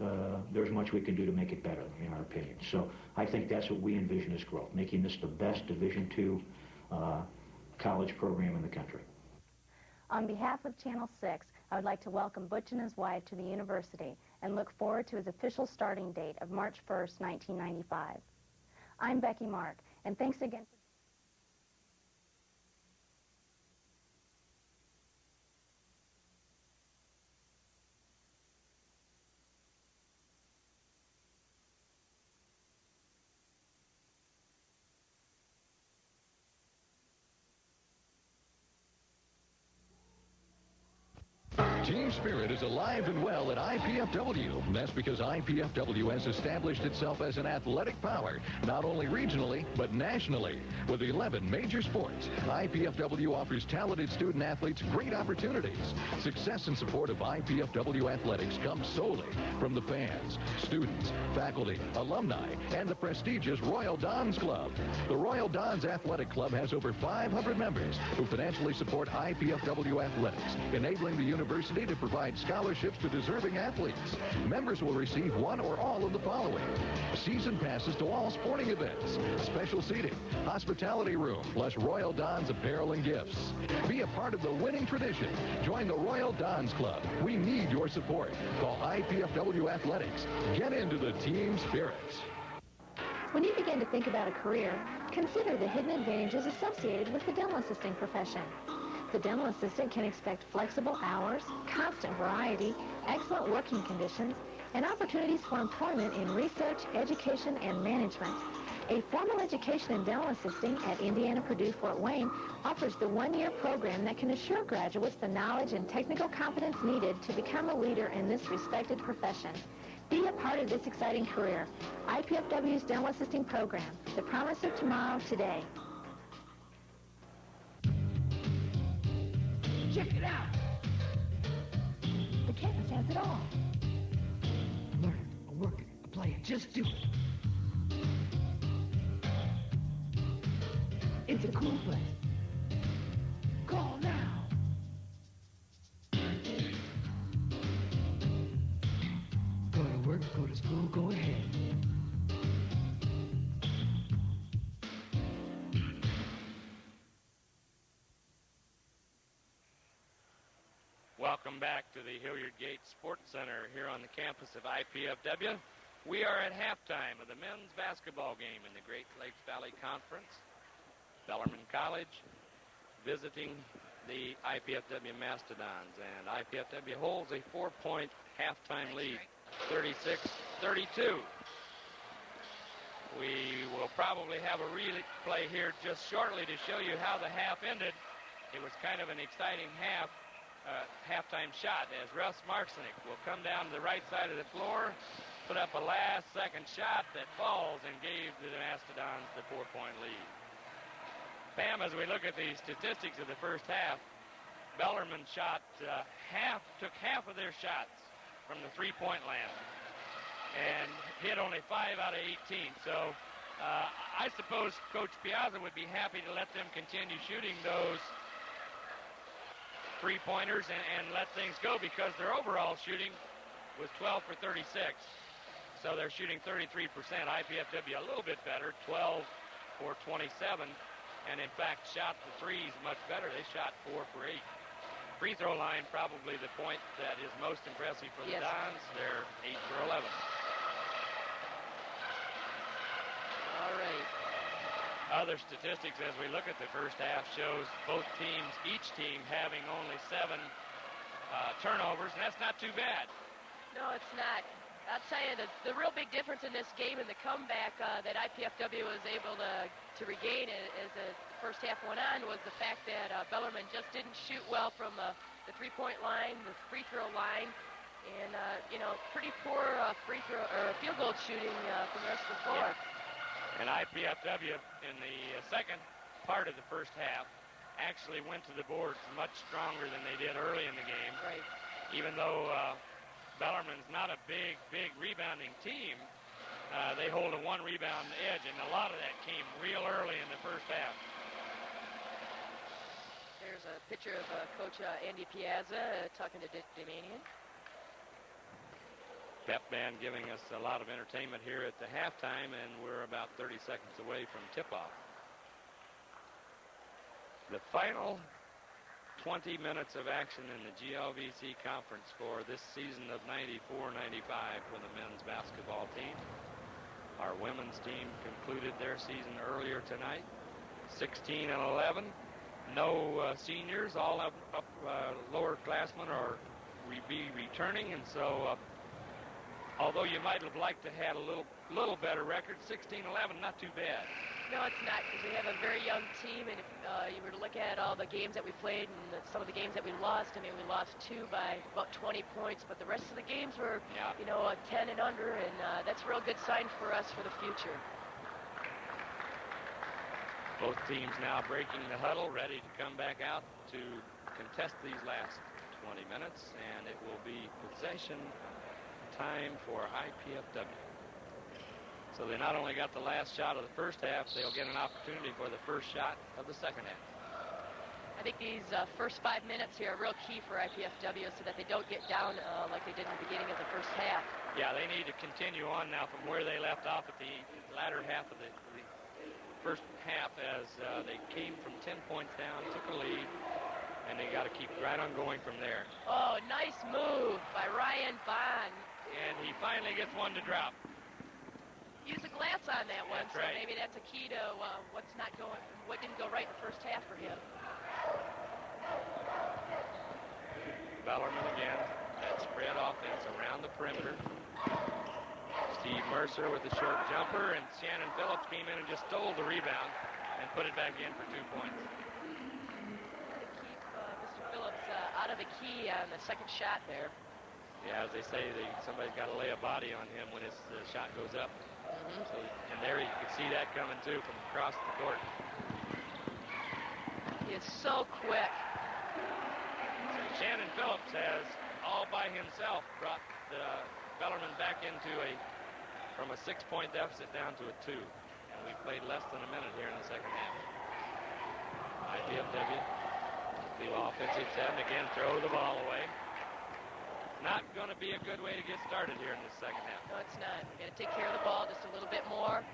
there's much we can do to make it better, in our opinion. So I think that's what we envision as growth, making this the best Division II college program in the country. On behalf of Channel 6, I would like to welcome Butch and his wife to the university and look forward to his official starting date of March 1st, 1995. I'm Becky Mark, and thanks again for Team spirit is alive and well at IPFW. That's because IPFW has established itself as an athletic power, not only regionally, but nationally. With 11 major sports, IPFW offers talented student athletes great opportunities. Success and support of IPFW athletics comes solely from the fans, students, faculty, alumni, and the prestigious Royal Dons Club. The Royal Dons Athletic Club has over 500 members who financially support IPFW athletics, enabling the university to provide scholarships to deserving athletes. Members will receive one or all of the following: season passes to all sporting events, special seating, hospitality room, plus Royal Dons apparel and gifts. Be a part of the winning tradition. Join the Royal Dons Club. We need your support. Call IPFW Athletics. Get into the team spirit. When you begin to think about a career, consider the hidden advantages associated with the dental assisting profession. The dental assistant can expect flexible hours, constant variety, excellent working conditions, and opportunities for employment in research, education, and management. A formal education in dental assisting at Indiana Purdue Fort Wayne offers the one-year program that can assure graduates the knowledge and technical competence needed to become a leader in this respected profession. Be a part of this exciting career. IPFW's dental assisting program, the promise of tomorrow, today. Check it out! The campus has it all. Learn it, work it, apply it, just do it. It's a cool place. Call now! Go to work, go to school, go ahead. Welcome back to the Hilliard Gates Sports Center here on the campus of IPFW. We are at halftime of the men's basketball game in the Great Lakes Valley Conference. Bellarmine College visiting the IPFW Mastodons, and IPFW holds a 4-point halftime lead, 36-32. We will probably have a replay here just shortly to show you how the half ended. It was kind of an exciting halftime shot, as Russ Marksnick will come down to the right side of the floor, put up a last-second shot that falls and gave the Mastodons the 4-point lead. Pam, as we look at the statistics of the first half, Bellarmine took half of their shots from the three-point land and hit only 5 out of 18. So I suppose Coach Piazza would be happy to let them continue shooting those three-pointers and let things go, because their overall shooting was 12 for 36. So they're shooting 33%. IPFW a little bit better, 12 for 27. And in fact, shot the threes much better. They shot 4 for 8. Free throw line, probably the point that is most impressive for the Dons. They're 8 for 11. All right. other statistics as we look at the first half shows both teams, each team having only 7 turnovers, and that's not too bad. No, it's not. I'll tell you, the real big difference in this game and the comeback that IPFW was able to regain as the first half went on was the fact that Bellarmine just didn't shoot well from the three-point line, the free throw line, and pretty poor free throw or field goal shooting from the rest of the floor. Yeah. And IPFW in the second part of the first half actually went to the boards much stronger than they did early in the game. Right. Even though Bellarmine's not a big rebounding team, they hold a 1 rebound edge, and a lot of that came real early in the first half. There's a picture of Coach Andy Piazza talking to Dick Damanian. Pep band giving us a lot of entertainment here at the halftime, and we're about 30 seconds away from tip-off. The final 20 minutes of action in the GLVC conference for this season of 94-95 for the men's basketball team. Our women's team concluded their season earlier tonight, 16-11. No seniors, all up lower classmen are be returning, and so although you might have liked to have a little better record, 16-11, not too bad. No, it's not, because we have a very young team, and if you were to look at all the games that we played and some of the games that we lost, I mean, we lost 2 by about 20 points, but the rest of the games were, 10 and under, and that's a real good sign for us for the future. Both teams now breaking the huddle, ready to come back out to contest these last 20 minutes, and it will be possession time for IPFW. So they not only got the last shot of the first half, they'll get an opportunity for the first shot of the second half. I think these first 5 minutes here are real key for IPFW so that they don't get down like they did in the beginning of the first half. Yeah, they need to continue on now from where they left off at the latter half of the first half as they came from 10 points down, took a lead, and they got to keep right on going from there. Oh, nice move by Ryan Bond. And he finally gets one to drop. Use a glass on that one, that's so right. Maybe that's a key to what didn't go right in the first half for him. Bellarmine again, that spread offense around the perimeter. Steve Mercer with the short jumper, and Shannon Phillips came in and just stole the rebound and put it back in for 2 points. Keep Mr. Phillips out of the key on the second shot there. Yeah, as they say, somebody's got to lay a body on him when his shot goes up. So, and there you can see that coming too from across the court. He is so quick. So Shannon Phillips has all by himself brought Bellarmine back into from a 6-point deficit down to a 2. And we played less than a minute here in the second half. IPFW, the offensive set, and again throw the ball away. Not going to be a good way to get started here in this second half. No, it's not. We've got to take care of the ball just a little bit more.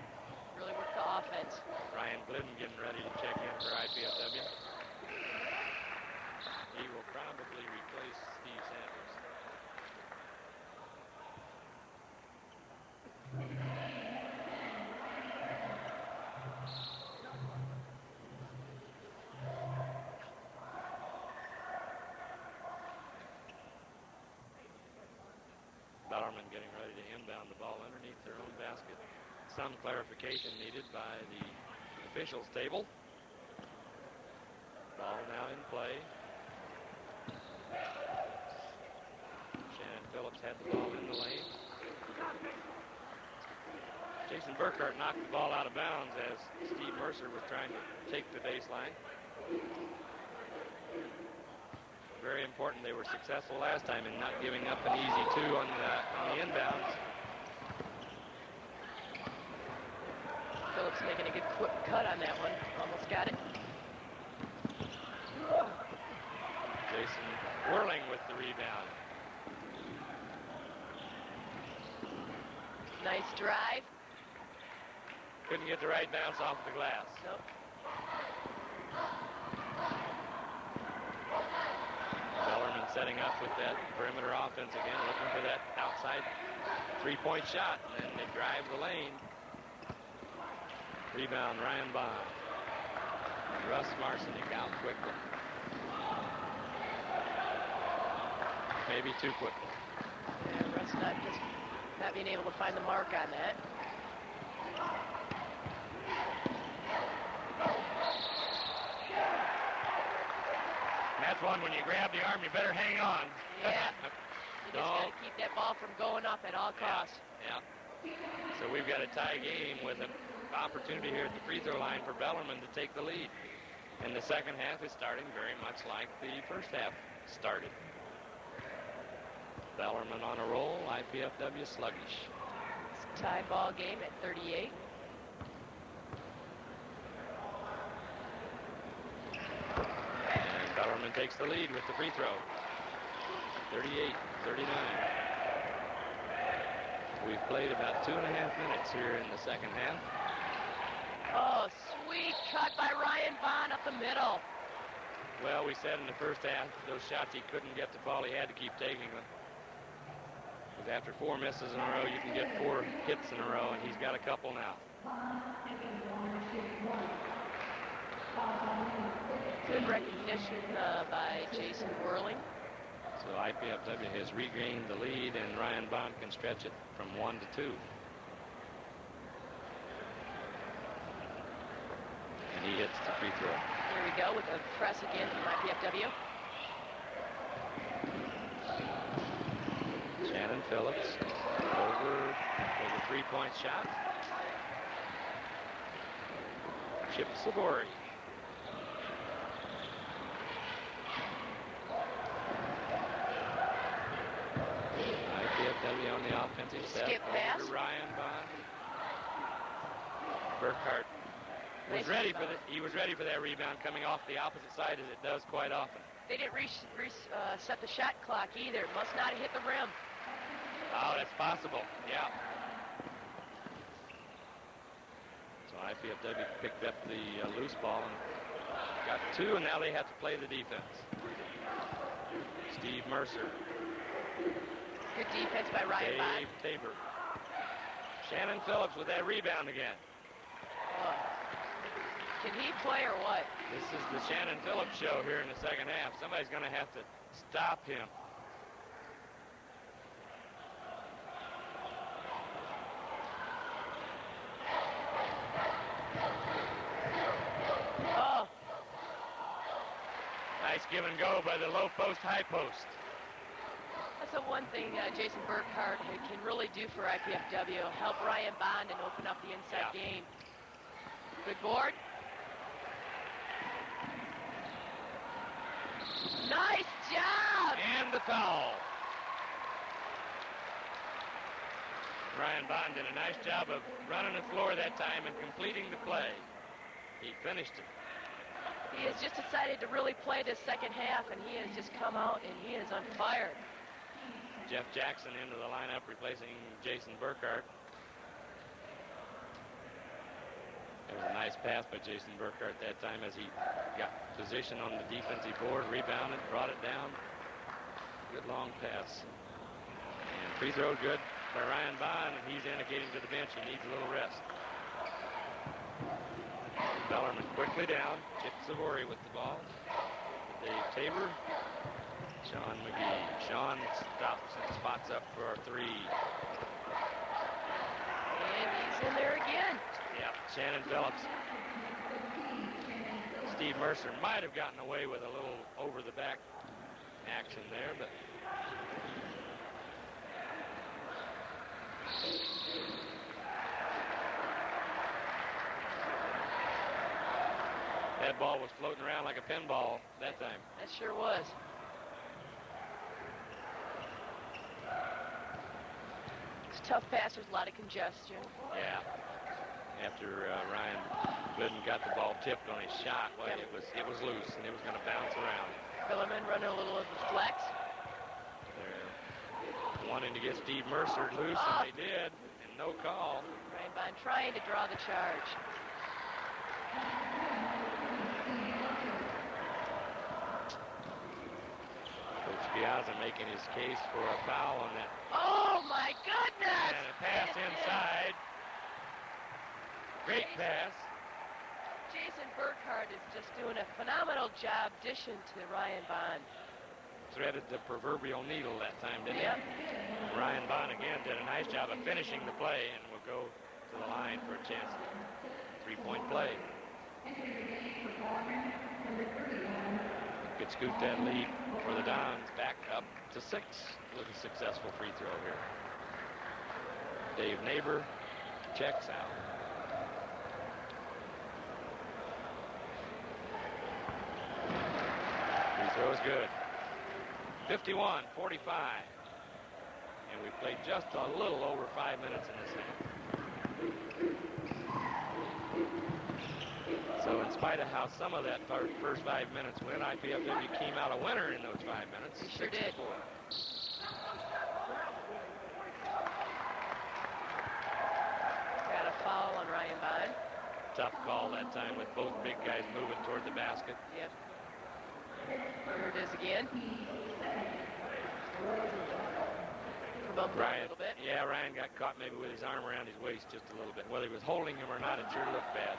Really work the offense. Ryan Glidden getting ready to check in for IPFW. He will probably replace Steve Sanders. Bellarmine getting ready to inbound the ball underneath their own basket. Some clarification needed by the officials table. Ball now in play. Shannon Phillips had the ball in the lane. Jason Burkhart knocked the ball out of bounds as Steve Mercer was trying to take the baseline. Very important they were successful last time in not giving up an easy 2 on the inbounds. Phillips making a good quick cut on that one. Almost got it. Jason whirling with the rebound. Nice drive. Couldn't get the right bounce off the glass. Nope. Bellarmine setting up with that perimeter offense again, looking for that outside 3-point shot, and then they drive the lane. Rebound, Ryan Bond. Russ Marcinek out quickly. Maybe too quickly. Yeah, Russ not being able to find the mark on that. And that's one when you grab the arm, you better hang on. Yeah. You just got to keep that ball from going up at all costs. Yeah. So we've got a tie game with an opportunity here at the free throw line for Bellarmine to take the lead. And the second half is starting very much like the first half started. Bellarmine on a roll, IPFW sluggish. It's a tie ball game at 38. And Bellarmine takes the lead with the free throw. 38-39. We've played about 2.5 minutes here in the second half. Oh, sweet cut by Ryan Bond up the middle. Well, we said in the first half, those shots he couldn't get to fall, he had to keep taking them. Because after 4 misses in a row, you can get 4 hits in a row, and he's got a couple now. Good recognition by Jason Whirling. So IPFW has regained the lead, and Ryan Bond can stretch it from 1 to 2. And he hits the free throw. Here we go with a press again from IPFW. Shannon Phillips over with a three-point shot. Chip Savory. IPFW on the offensive set. Skip pass. Over Ryan Bond. Burkhart was ready for he was ready for that rebound coming off the opposite side, as it does quite often. They didn't set the shot clock either. Must not have hit the rim. Oh, that's possible. Yeah. So IPFW picked up the loose ball and got 2, and now they have to play the defense. Steve Mercer. Good defense by Ryan Bond. Dave Tabor. Shannon Phillips with that rebound again. Can he play or what? This is the Shannon Phillips show here in the second half. Somebody's going to have to stop him. Oh. Nice give and go by the low post, high post. That's the one thing Jason Burkhart can really do for IPFW. Help Ryan Bond and open up the inside game. Good board. Nice job! And the foul. Ryan Bond did a nice job of running the floor that time and completing the play. He finished it. He has just decided to really play this second half, and he has just come out and he is on fire. Jeff Jackson into the lineup, replacing Jason Burkhart. There was a nice pass by Jason Burkhart that time as he got position on the defensive board, rebounded, brought it down. Good long pass. And free throw good by Ryan Bond, and he's indicating to the bench he needs a little rest. Bellarmine quickly down. Chip Savory with the ball. Dave Tabor. Sean McGee. Sean stops and spots up for a 3. And he's in there again. Yeah, Shannon Phillips. Steve Mercer might have gotten away with a little over-the-back action there, but that ball was floating around like a pinball that time. That sure was. It's tough pass. There's a lot of congestion. Yeah. After Ryan Glidden got the ball tipped on his shot, well, it was loose and it was going to bounce around. Bellarmine running a little of the flex. They're wanting to get Steve Mercer loose, and they did, and no call. Ryan Bond trying to draw the charge. Coach Piazza making his case for a foul on that. Oh, my goodness! And a pass inside. Great pass. Jason Burkhardt is just doing a phenomenal job dishing to Ryan Bond. Threaded the proverbial needle that time, didn't Yep. he? Ryan Bond again did a nice job of finishing the play and will go to the line for a chance. Three-point play. Could scoot that lead for the Dons back up to 6 with a successful free throw here. Dave Neighbor checks out. Free throw is good. 51-45. And we played just a little over 5 minutes in this half. So in spite of how some of that first 5 minutes went, IPFW came out a winner in those 5 minutes. We sure did. Got a foul on Ryan Bond. Tough call that time with both big guys moving toward the basket. Yep. Here it is again. Ryan, a little bit. Yeah, Ryan got caught maybe with his arm around his waist just a little bit. Whether he was holding him or not, it sure looked bad.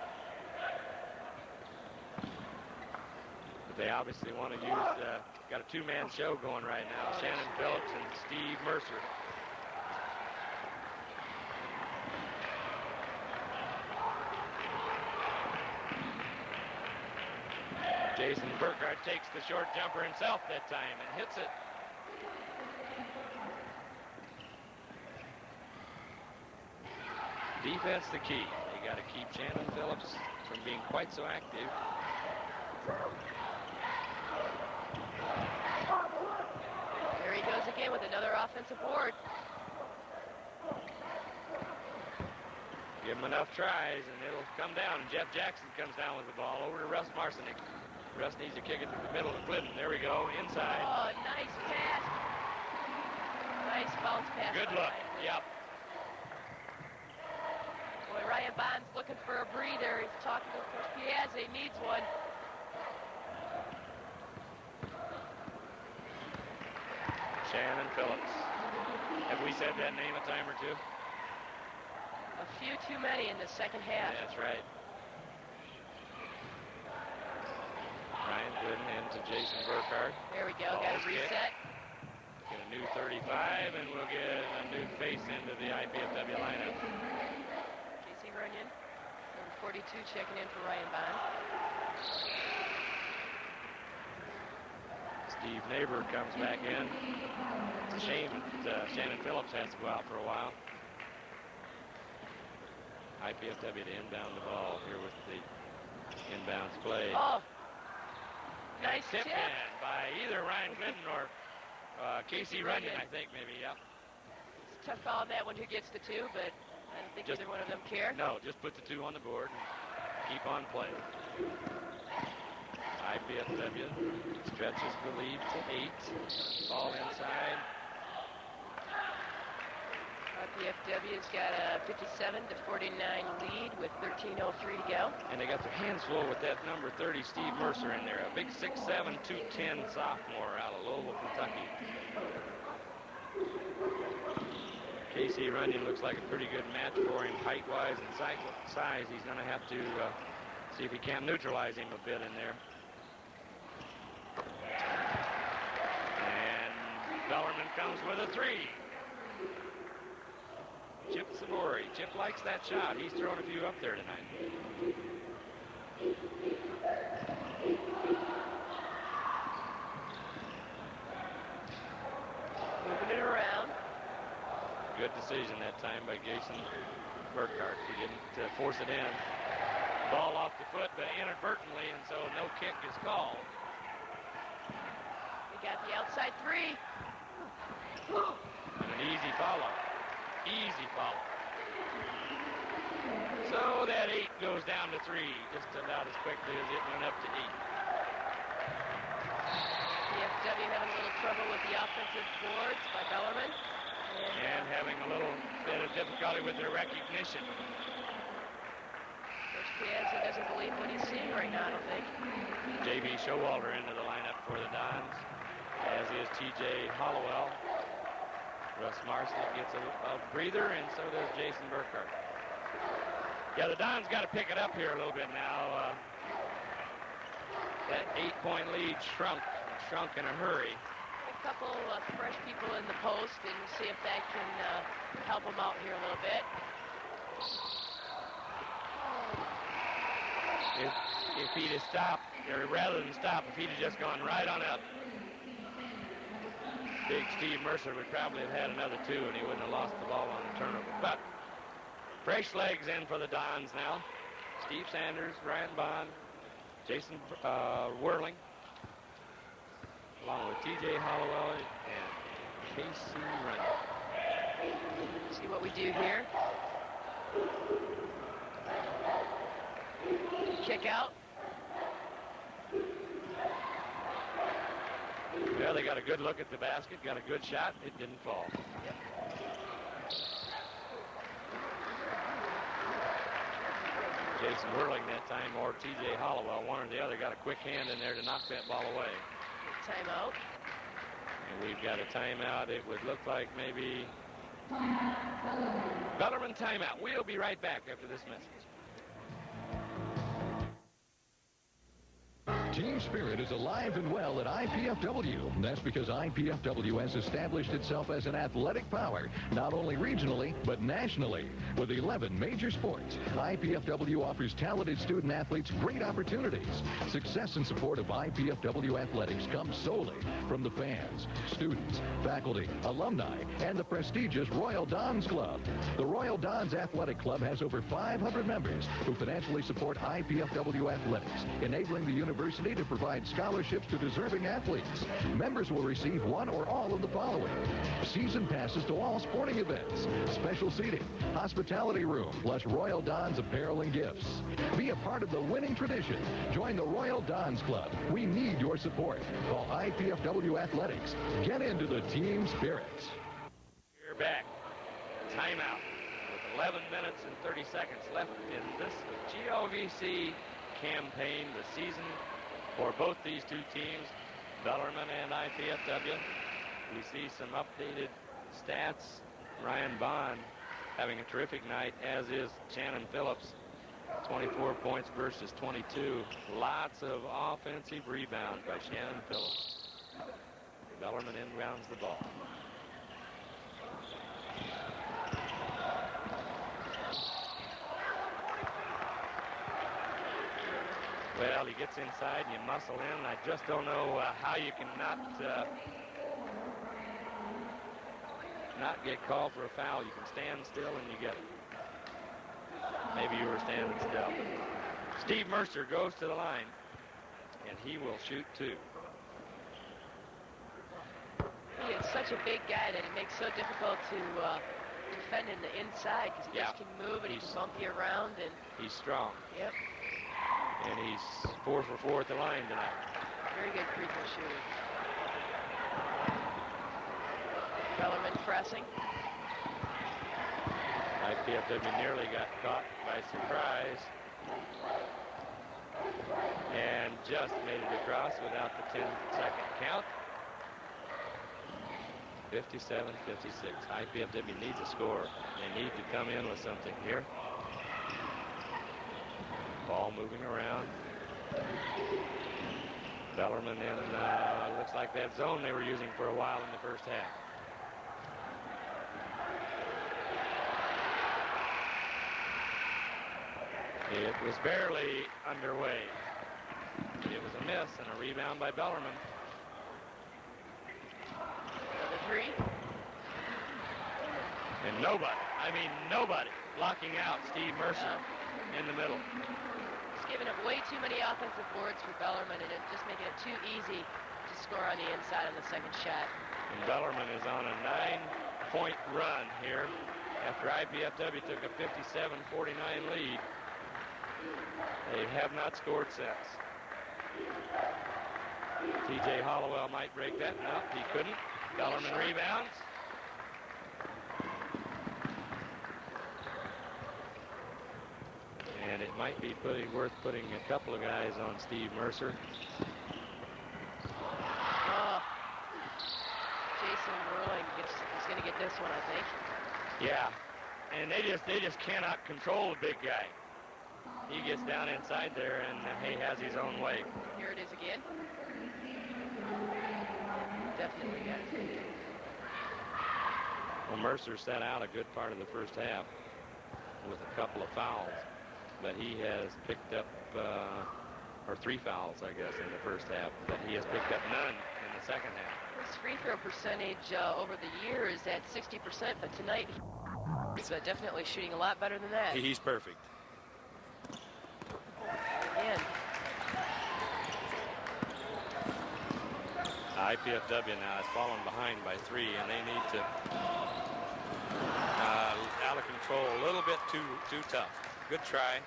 But they obviously want to use, got a two-man show going right now. Shannon Phillips and Steve Mercer. Jason Burkhardt takes the short jumper himself that time and hits it. Defense the key. You got to keep Shannon Phillips from being quite so active. There he goes again with another offensive board. Give him enough tries and it'll come down. And Jeff Jackson comes down with the ball over to Russ Marcinek. Russ needs to kick it to the middle of Clinton. There we go, inside. Oh, nice pass. Nice bounce pass. Good look, yep. Boy, Ryan Bond's looking for a breather. He's talking to Coach Piazza. He needs one. Shannon Phillips. Have we said that name a time or two? A few too many in the second half. Yeah, that's right. Ryan Gooden into Jason Burkhardt. There we go, got a reset. Get a new 35, and we'll get a new face into the IPFW lineup. Casey Runyon, number 42, checking in for Ryan Bond. Steve Neighbor comes back in. It's a shame that Shannon Phillips has to go out for a while. IPFW to inbound the ball here with the inbounds play. Oh, nice tip. In by either Ryan Clinton or Casey Runyon, I think maybe, yeah. It's tough call on that one who gets the two, but I don't think either one of them care. No, just put the two on the board and keep on playing. IPFW stretches the lead to 8. Ball inside. IPFW's got a 57-49 lead with 13:03 to go. And they got their hands full with that number 30 Steve Mercer in there, a big 6'7", 210 sophomore out of Louisville, Kentucky. Casey Runyon looks like a pretty good match for him height-wise and size. He's going to have to see if he can't neutralize him a bit in there. And Bellarmine comes with a 3. Chip Savori. Chip likes that shot. He's thrown a few up there tonight. Moving it around. Good decision that time by Jason Burkhardt. He didn't force it in. Ball off the foot, but inadvertently, and so no kick is called. He got the outside 3. And an easy follow. Easy follow. So that 8 goes down to 3 just about as quickly as it went up to 8. PFW having a little trouble with the offensive boards by Bellarmine. And having a little bit of difficulty with their recognition. Coach Piazza doesn't believe what he's seeing right now, I don't think. J.B. Showalter into the lineup for the Dons, as is T.J. Hollowell. Russ Marcinek gets a breather, and so does Jason Burkhardt. Yeah, the Dons got to pick it up here a little bit now. That 8-point lead shrunk in a hurry. A couple of fresh people in the post, and we'll see if that can help them out here a little bit. If he'd have stopped, or rather than stop, if he'd have just gone right on up, big Steve Mercer would probably have had another 2, and he wouldn't have lost the ball on the turnover. But fresh legs in for the Dons now. Steve Sanders, Ryan Bond, Jason Whirling, along with T.J. Hollowell and Casey Runyon. See what we do here. Kick out. Well, they got a good look at the basket, got a good shot. It didn't fall. Yep. Jason Whirling that time, or T.J. Hollowell, one or the other, got a quick hand in there to knock that ball away. Timeout. And we've got a timeout. It would look like maybe Bellarmine timeout. We'll be right back after this message. Team spirit is alive and well at IPFW. That's because IPFW has established itself as an athletic power, not only regionally, but nationally. With 11 major sports, IPFW offers talented student athletes great opportunities. Success and support of IPFW athletics comes solely from the fans, students, faculty, alumni, and the prestigious Royal Dons Club. The Royal Dons Athletic Club has over 500 members who financially support IPFW athletics, enabling the university to provide scholarships to deserving athletes. Members will receive one or all of the following: season passes to all sporting events, special seating, hospitality room, plus Royal Dons apparel and gifts. Be a part of the winning tradition. Join the Royal Dons Club. We need your support. Call IPFW Athletics. Get into the team spirit. We're back. Timeout with 11 minutes and 30 seconds left in this GOVC campaign, the season for both these two teams, Bellarmine and IPFW. We see some updated stats. Ryan Bond having a terrific night, as is Shannon Phillips. 24 points versus 22. Lots of offensive rebounds by Shannon Phillips. Bellarmine inbounds the ball. Well, he gets inside and you muscle in. I just don't know how you can not get called for a foul. You can stand still and you get it. Maybe you were standing still. Steve Mercer goes to the line, and he will shoot 2. He is such a big guy that it makes it so difficult to defend in the inside, because he just can move and he can bump you around. And he's strong. Yep. And he's 4 for 4 at the line tonight. Very good free throw shooter. Bellarmine pressing. IPFW nearly got caught by surprise and just made it across without the 10-second count. 57-56. IPFW needs a score. They need to come in with something here. Ball moving around. Bellarmine in, looks like that zone they were using for a while in the first half. It was barely underway. It was a miss and a rebound by Bellarmine. Another 3. And nobody blocking out Steve Mercer in the middle. He's giving up way too many offensive boards for Bellarmine, and it's just making it too easy to score on the inside on the second shot. And Bellarmine is on a 9-point run here after IPFW took a 57-49 lead. They have not scored since. T.J. Hollowell might break that. No, he couldn't. Bellarmine rebounds. And it might be worth putting a couple of guys on Steve Mercer. Jason Whirling is going to get this one, I think. Yeah, and they just cannot control the big guy. he gets down inside there, and he has his own way. Here it is again. Definitely got it. Well, Mercer sat out a good part of the first half with a couple of fouls, but he has picked up, or 3 fouls, I guess, in the first half, but he has picked up none in the second half. His free throw percentage over the year is at 60%, but tonight he's definitely shooting a lot better than that. He's perfect. Again. IPFW now has fallen behind by 3, and they need to out of control a little bit too tough. Good try.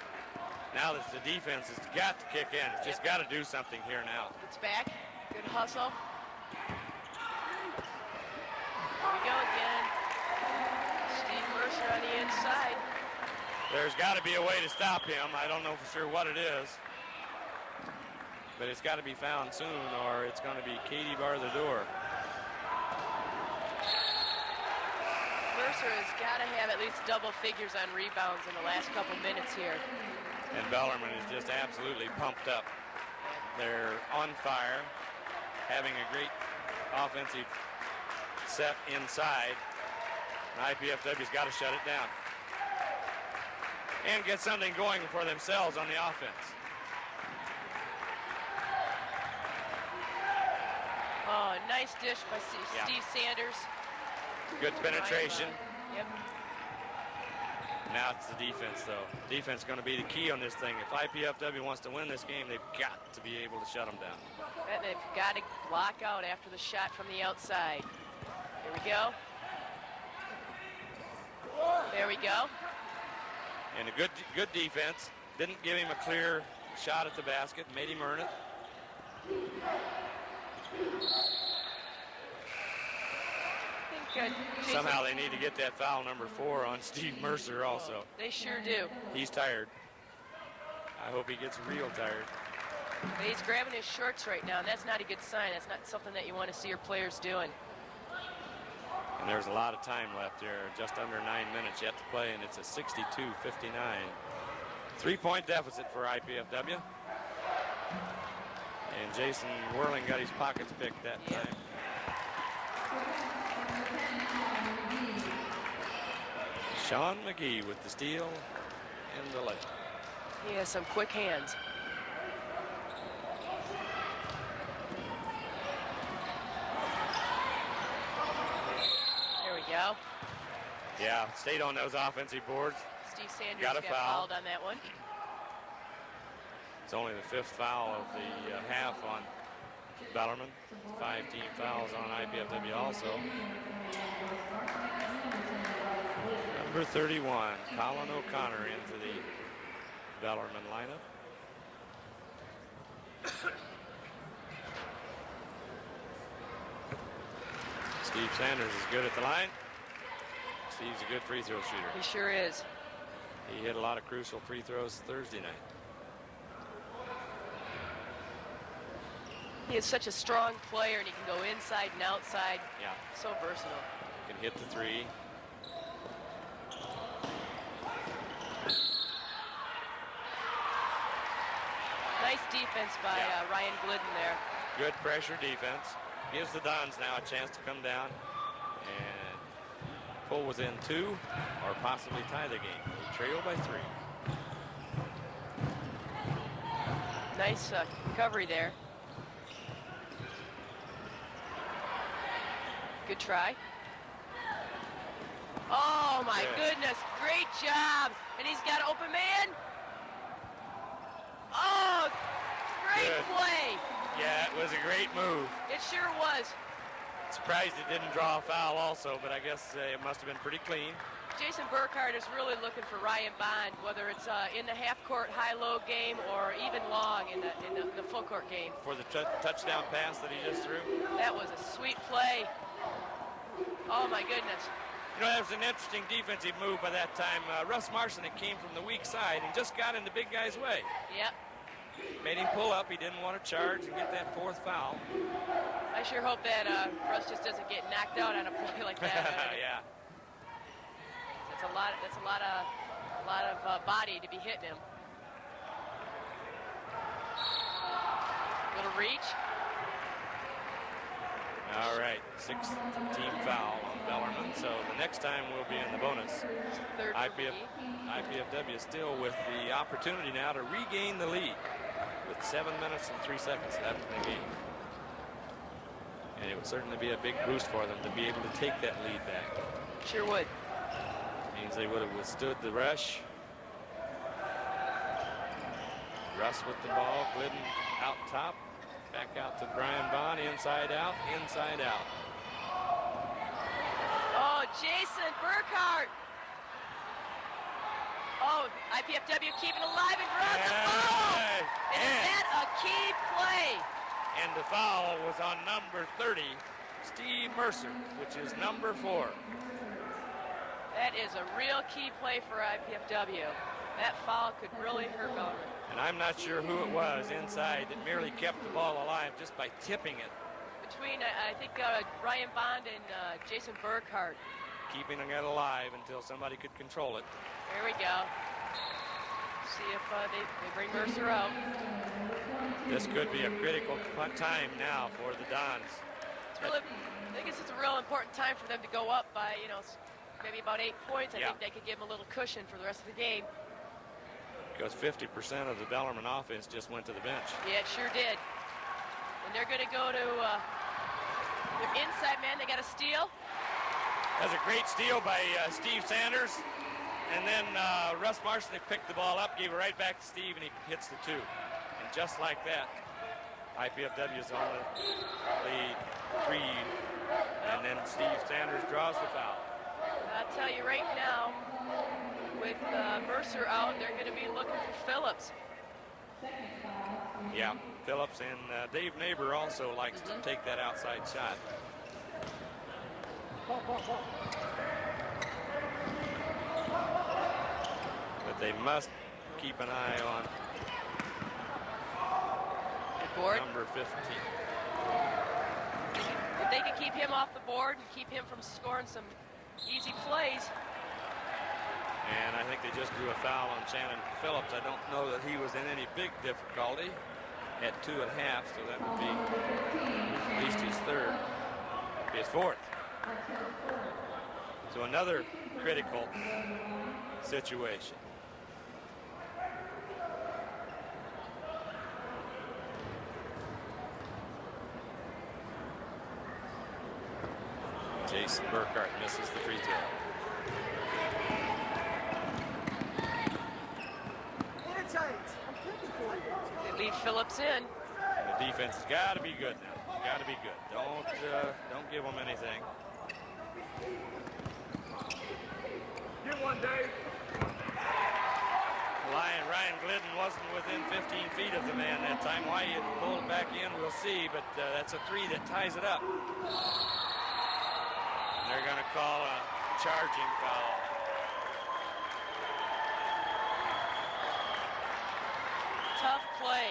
Now that the defense has got to kick in. It's just got to do something here now. It's back. Good hustle. Here we go again. Steve Mercer on the inside. There's got to be a way to stop him. I don't know for sure what it is. But it's got to be found soon, or it's going to be Katie bar the door. Mercer has got to have at least double figures on rebounds in the last couple minutes here. And Bellarmine is just absolutely pumped up. They're on fire, having a great offensive set inside. IPFW's got to shut it down and get something going for themselves on the offense. Oh, nice dish by Steve Sanders. Good penetration. Yep. Now it's the defense, though. Defense going to be the key on this thing. If IPFW wants to win this game, they've got to be able to shut them down. And they've got to block out after the shot from the outside. Here we go. There we go. And a good defense. Didn't give him a clear shot at the basket. Made him earn it. Somehow they need to get that foul number 4 on Steve Mercer also. They sure do. He's tired. I hope he gets real tired. But he's grabbing his shorts right now, and that's not a good sign. That's not something that you want to see your players doing. And there's a lot of time left here. Just under 9 minutes yet to play, and it's a 62-59. 3-point deficit for IPFW. And Jason Whirling got his pockets picked that time. Sean McGee with the steal and the lay. He has some quick hands. There we go. Yeah, stayed on those offensive boards. Steve Sanders got fouled on that one. It's only the 5th foul of the half on Bellarmine. 5 team fouls on IPFW also. Number 31, Colin O'Connor into the Bellarmine lineup. Steve Sanders is good at the line. Steve's a good free throw shooter. He sure is. He hit a lot of crucial free throws Thursday night. He is such a strong player, and he can go inside and outside. Yeah. So versatile. Can hit the 3. Nice defense by Ryan Glidden there. Good pressure defense. Gives the Dons now a chance to come down and pull within 2 or possibly tie the game. They trail by 3. Nice recovery there. Good try. Oh my goodness, great job. And he's got an open man. Oh, great play. Yeah, it was a great move. It sure was. Surprised it didn't draw a foul also, but I guess it must have been pretty clean. Jason Burkhardt is really looking for Ryan Bond, whether it's in the half-court high-low game or even long in the full-court game. For the touchdown pass that he just threw. That was a sweet play. Oh, my goodness. You know, that was an interesting defensive move by that time. Russ Marson, it came from the weak side and just got in the big guy's way. Yep. Made him pull up. He didn't want to charge and get that 4th foul. I sure hope that Russ just doesn't get knocked out on a play like that. Yeah. That's a lot of body to be hitting him. Little reach. All right, 6th team foul on Bellarmine, so the next time we'll be in the bonus. IPFW still with the opportunity now to regain the lead with 7 minutes and 3 seconds left in the game. And it would certainly be a big boost for them to be able to take that lead back. Sure would. Means they would have withstood the rush. Russ with the ball, Glidden out top. Back out to Brian Bond, inside out, inside out. Oh, Jason Burkhart. Oh, IPFW keeping alive and draws the foul. And is that a key play? And the foul was on number 30, Steve Mercer, which is number 4. That is a real key play for IPFW. That foul could really hurt Bellarmine. And I'm not sure who it was inside that merely kept the ball alive just by tipping it. Between, I think, Ryan Bond and Jason Burkhart. Keeping it alive until somebody could control it. There we go. See if they bring Mercer out. This could be a critical time now for the Dons. It's really, I guess it's a real important time for them to go up by, maybe about 8 points. I think they could give them a little cushion for the rest of the game. Because 50% of the Bellarmine offense just went to the bench. Yeah, it sure did. And they're going to go to their inside man. They got a steal. That's a great steal by Steve Sanders. And then Russ Marson, they picked the ball up, gave it right back to Steve, and he hits the 2. And just like that, IPFW is on the lead 3. And then Steve Sanders draws the foul. I'll tell you right now, with Mercer out, they're going to be looking for Phillips. Yeah, Phillips and Dave Neighbor also likes to take that outside shot. But they must keep an eye on number 15. If they can keep him off the board and keep him from scoring some easy plays. And I think they just drew a foul on Shannon Phillips. I don't know that he was in any big difficulty at 2.5, so that would be at least his 3rd, his 4th. So another critical situation. Jason Burkhart misses the free throw. They leave Phillips in. The defense has got to be good now. Got to be good. Don't give them anything. Get one, Dave. Ryan Glidden wasn't within 15 feet of the man that time. Why he pulled back in, we'll see, but that's a 3 that ties it up. They're going to call a charging foul. Tough play.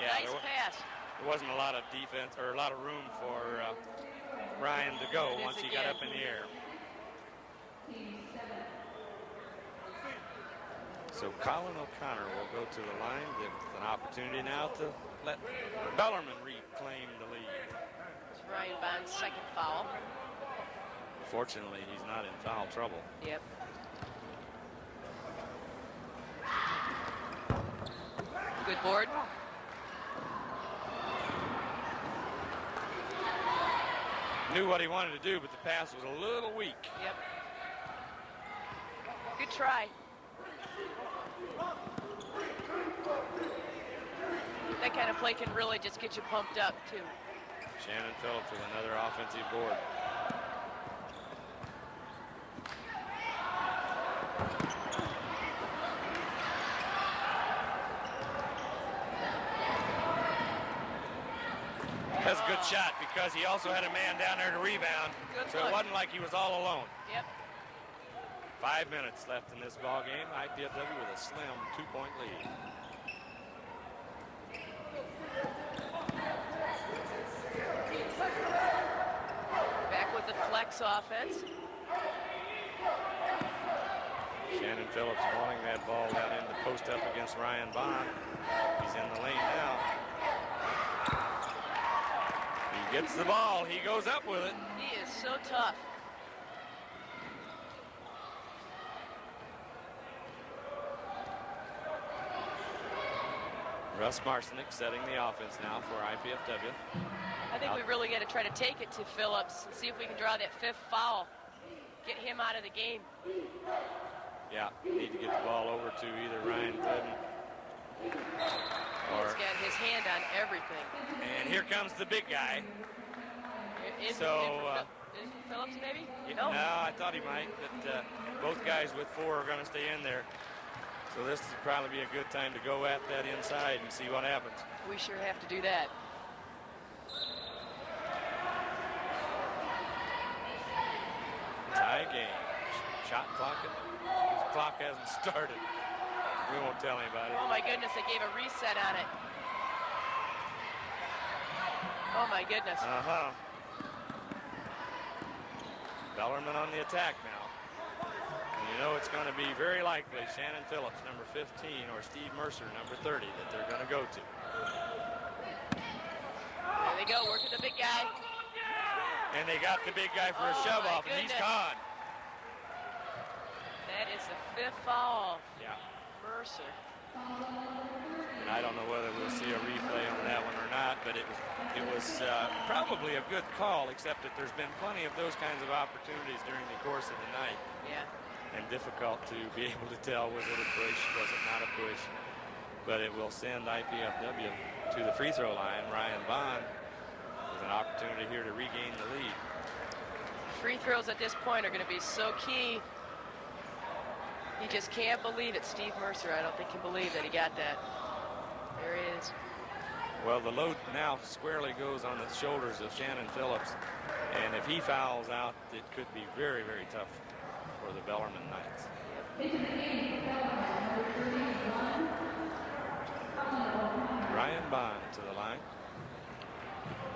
Yeah, nice pass. There wasn't a lot of defense or a lot of room for Ryan to go once he got up in the air. So Colin O'Connor will go to the line with an opportunity now to let Bellarmine reclaim the lead. It's Ryan Bond's 2nd foul. Fortunately, he's not in foul trouble. Yep. Good board. Knew what he wanted to do, but the pass was a little weak. Yep. Good try. That kind of play can really just get you pumped up, too. Shannon Phillips with another offensive board. That's a good shot because he also had a man down there to rebound. So it wasn't like he was all alone. Yep. 5 minutes left in this ball game. IPFW with a slim 2-point lead. Back with the flex offense. Shannon Phillips wanting that ball down in the post up against Ryan Bond. He's in the lane now. Gets the ball. He goes up with it. He is so tough. Russ Marcinek setting the offense now for IPFW. I think we really got to try to take it to Phillips and see if we can draw that 5th foul. Get him out of the game. Yeah, need to get the ball over to either Ryan Glidden or... He's got his hand on everything. And here comes the big guy. Is Phillips maybe? No, I thought he might, but both guys with 4 are going to stay in there. So this would probably be a good time to go at that inside and see what happens. We sure have to do that. Tie game. Shot clock. His clock hasn't started. We won't tell anybody. Oh my goodness, they gave a reset on it. Oh my goodness. Bellarmine on the attack now. And you know it's going to be very likely Shannon Phillips, number 15, or Steve Mercer, number 30, that they're going to go to. There they go, working the big guy. And they got the big guy for a shove off, and he's gone. That is the 5th foul. Yeah. Mercer. And I don't know whether we'll see a replay on that one or not, but it was probably a good call, except that there's been plenty of those kinds of opportunities during the course of the night. Yeah. And difficult to be able to tell, was it a push, was it not a push? But it will send IPFW to the free throw line. Ryan Bond with an opportunity here to regain the lead. Free throws at this point are going to be so key. He just can't believe it. Steve Mercer, I don't think can believe that he got that. There he is. Well, the load now squarely goes on the shoulders of Shannon Phillips. And if he fouls out, it could be very, very tough for the Bellarmine Knights. Ryan Bond to the line.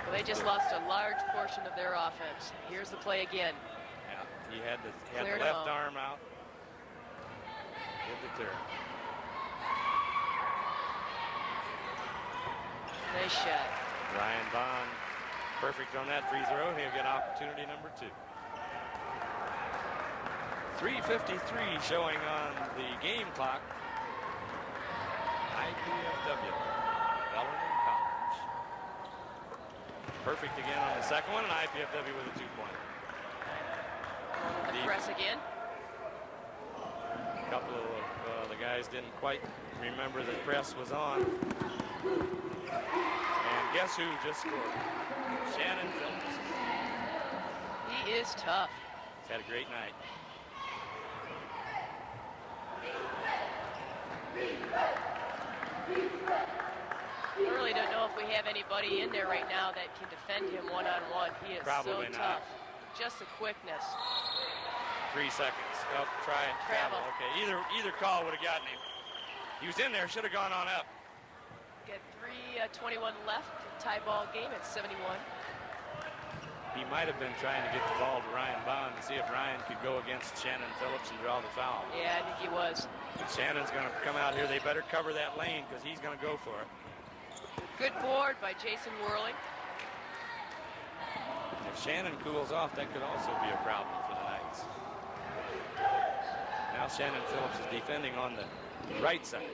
Well, they just lost a large portion of their offense. Here's the play again. Yeah, he had the left arm out. Did the turn. Nice shot. Ryan Bond perfect on that free throw. He'll get opportunity number 2. 3:53 showing on the game clock. IPFW, Bellarmine College. Perfect again on the second one, and IPFW with a 2-pointer. Press again. A couple of the guys didn't quite remember that press was on. And guess who just scored? Shannon Phillips. He is tough. He's had a great night. I really don't know if we have anybody in there right now that can defend him one-on-one. He is Probably so not. tough. Just the quickness. 3 seconds. Oh, try it. Travel. Okay, either call would have gotten him. He was in there, should have gone on up. Got 3:21 left. Tie ball game at 71. He might have been trying to get the ball to Ryan Bond to see if Ryan could go against Shannon Phillips and draw the foul. Yeah, I think he was. Shannon's going to come out here. They better cover that lane because he's going to go for it. Good board by Jason Whirling. If Shannon cools off, that could also be a problem for the Knights. Now Shannon Phillips is defending on the right side.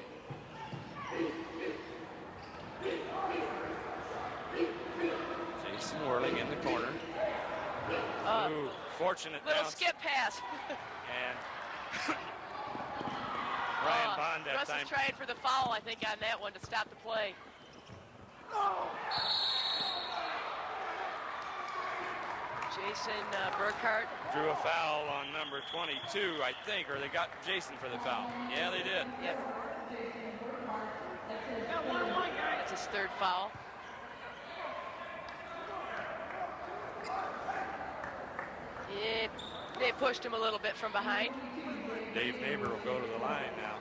Jason Whirling in the corner. Ooh, fortunate Little bounce. skip pass. And Ryan Bond that Russ time. is trying for the foul, I think, on that one to stop the play. Jason Burkhart Drew a foul on number 22, I think, or they got Jason for the foul. Yeah, they did. Yep. That's his 3rd foul. Yeah, they pushed him a little bit from behind. Dave Neighbor will go to the line now.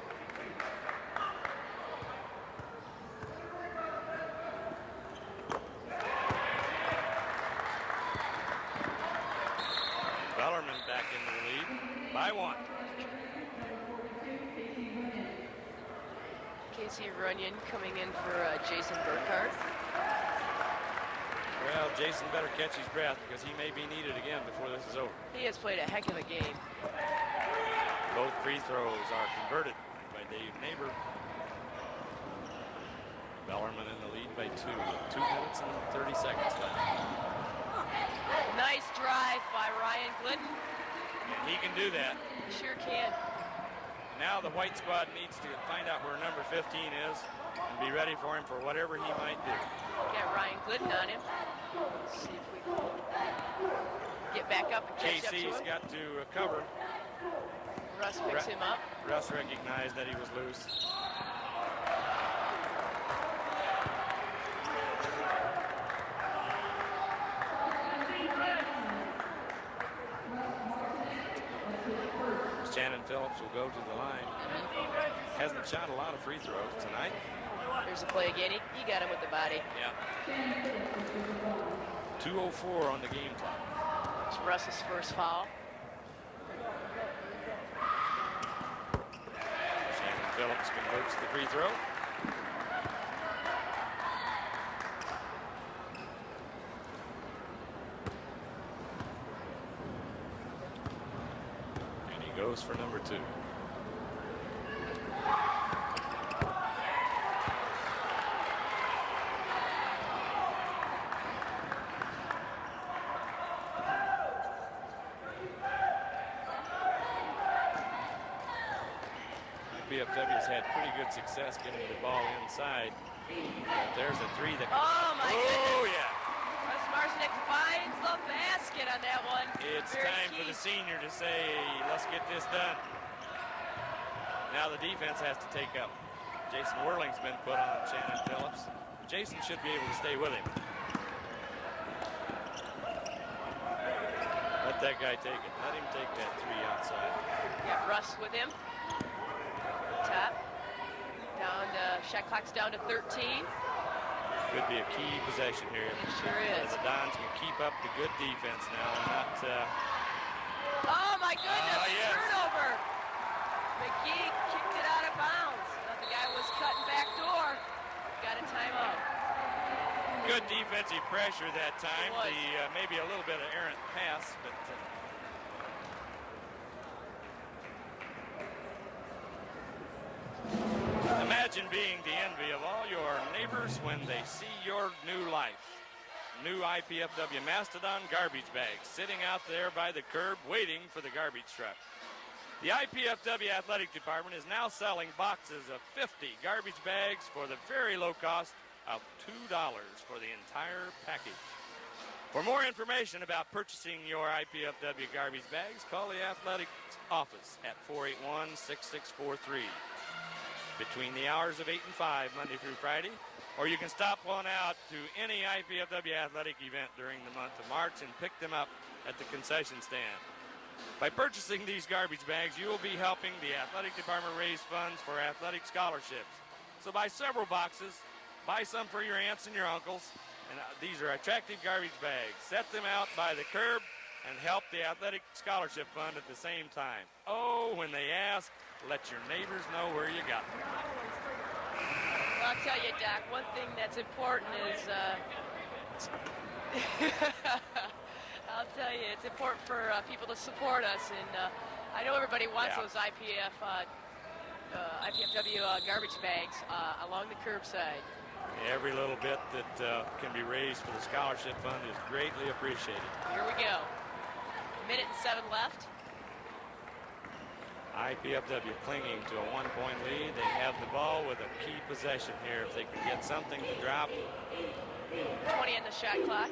Bellarmine back into the lead by 1. Casey Runyon coming in for Jason Burkhart. Well, Jason better catch his breath because he may be needed again before this is over. He has played a heck of a game. Both free throws are converted by Dave Neighbor. Bellarmine in the lead by 2 minutes and 30 seconds left. Nice drive by Ryan Glidden. And he can do that. He sure can. Now the white squad needs to find out where number 15 is and be ready for him for whatever he might do. Get Ryan Glidden on him. Let's see if we can get back up and catch up to him. KC's got to cover. Russ picks him up. Russ recognized that he was loose. Shannon Phillips will go to the line. Hasn't shot a lot of free throws tonight. Here's the play again. He got him with the body. Yeah. 2:04 on the game clock. It's Russ's first foul. Shannon Phillips converts the free throw. Goes for number 2. BFW's had pretty good success getting the ball inside. There's a 3 that. Oh my goodness! Oh yeah! Russ Marsnick finds the basket on that one. It's time for the senior to say, let's get this done. Now the defense has to take up. Jason Whirling's been put on Shannon Phillips. Jason should be able to stay with him. Let that guy take it. Let him take that 3 outside. Got Russ with him. Top. Down to, shot clock's down to 13. Could be a key possession here. It sure is. The Dons can keep up the good defense now and not. Oh my goodness! Yes. Turnover. McGee kicked it out of bounds. The guy was cutting back door. Got a timeout. Good defensive pressure that time. Maybe a little bit of errant pass, but. Imagine being the envy of all your neighbors when they see your new life. New IPFW Mastodon garbage bags sitting out there by the curb waiting for the garbage truck. The IPFW Athletic Department is now selling boxes of 50 garbage bags for the very low cost of $2 for the entire package. For more information about purchasing your IPFW garbage bags, call the athletics office at 481-6643. Between the hours of 8 and 5, Monday through Friday, or you can stop on out to any IPFW athletic event during the month of March and pick them up at the concession stand. By purchasing these garbage bags, you will be helping the athletic department raise funds for athletic scholarships. So buy several boxes, buy some for your aunts and your uncles, and these are attractive garbage bags. Set them out by the curb and help the athletic scholarship fund at the same time. Oh, when they ask, let your neighbors know where you got them. Well, I'll tell you, Doc, one thing that's important is, I'll tell you, it's important for people to support us. And I know everybody wants those IPFW garbage bags along the curbside. Every little bit that can be raised for the scholarship fund is greatly appreciated. Here we go. 1 minute and 7 left. IPFW clinging to a 1-point lead. They have the ball with a key possession here. If they can get something to drop. 20 on the shot clock.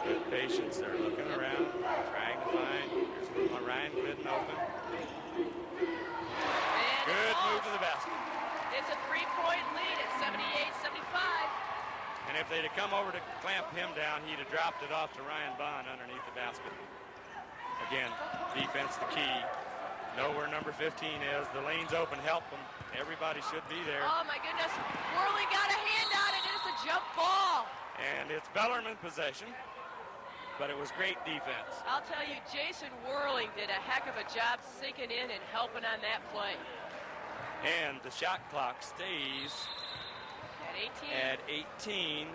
Good patience. They're looking around, trying to find. Here's Ryan Glidden open. Good move to the basket. It's a 3-point lead at 78-75. And if they'd have come over to clamp him down, he'd have dropped it off to Ryan Bond underneath the basket. Again, defense the key. Know where number 15 is. The lane's open. Help them. Everybody should be there. Oh, my goodness. Worley got a hand on it. It's a jump ball. And it's Bellarmine possession, but it was great defense. I'll tell you, Jason Whirling did a heck of a job sinking in and helping on that play. And the shot clock stays at 18.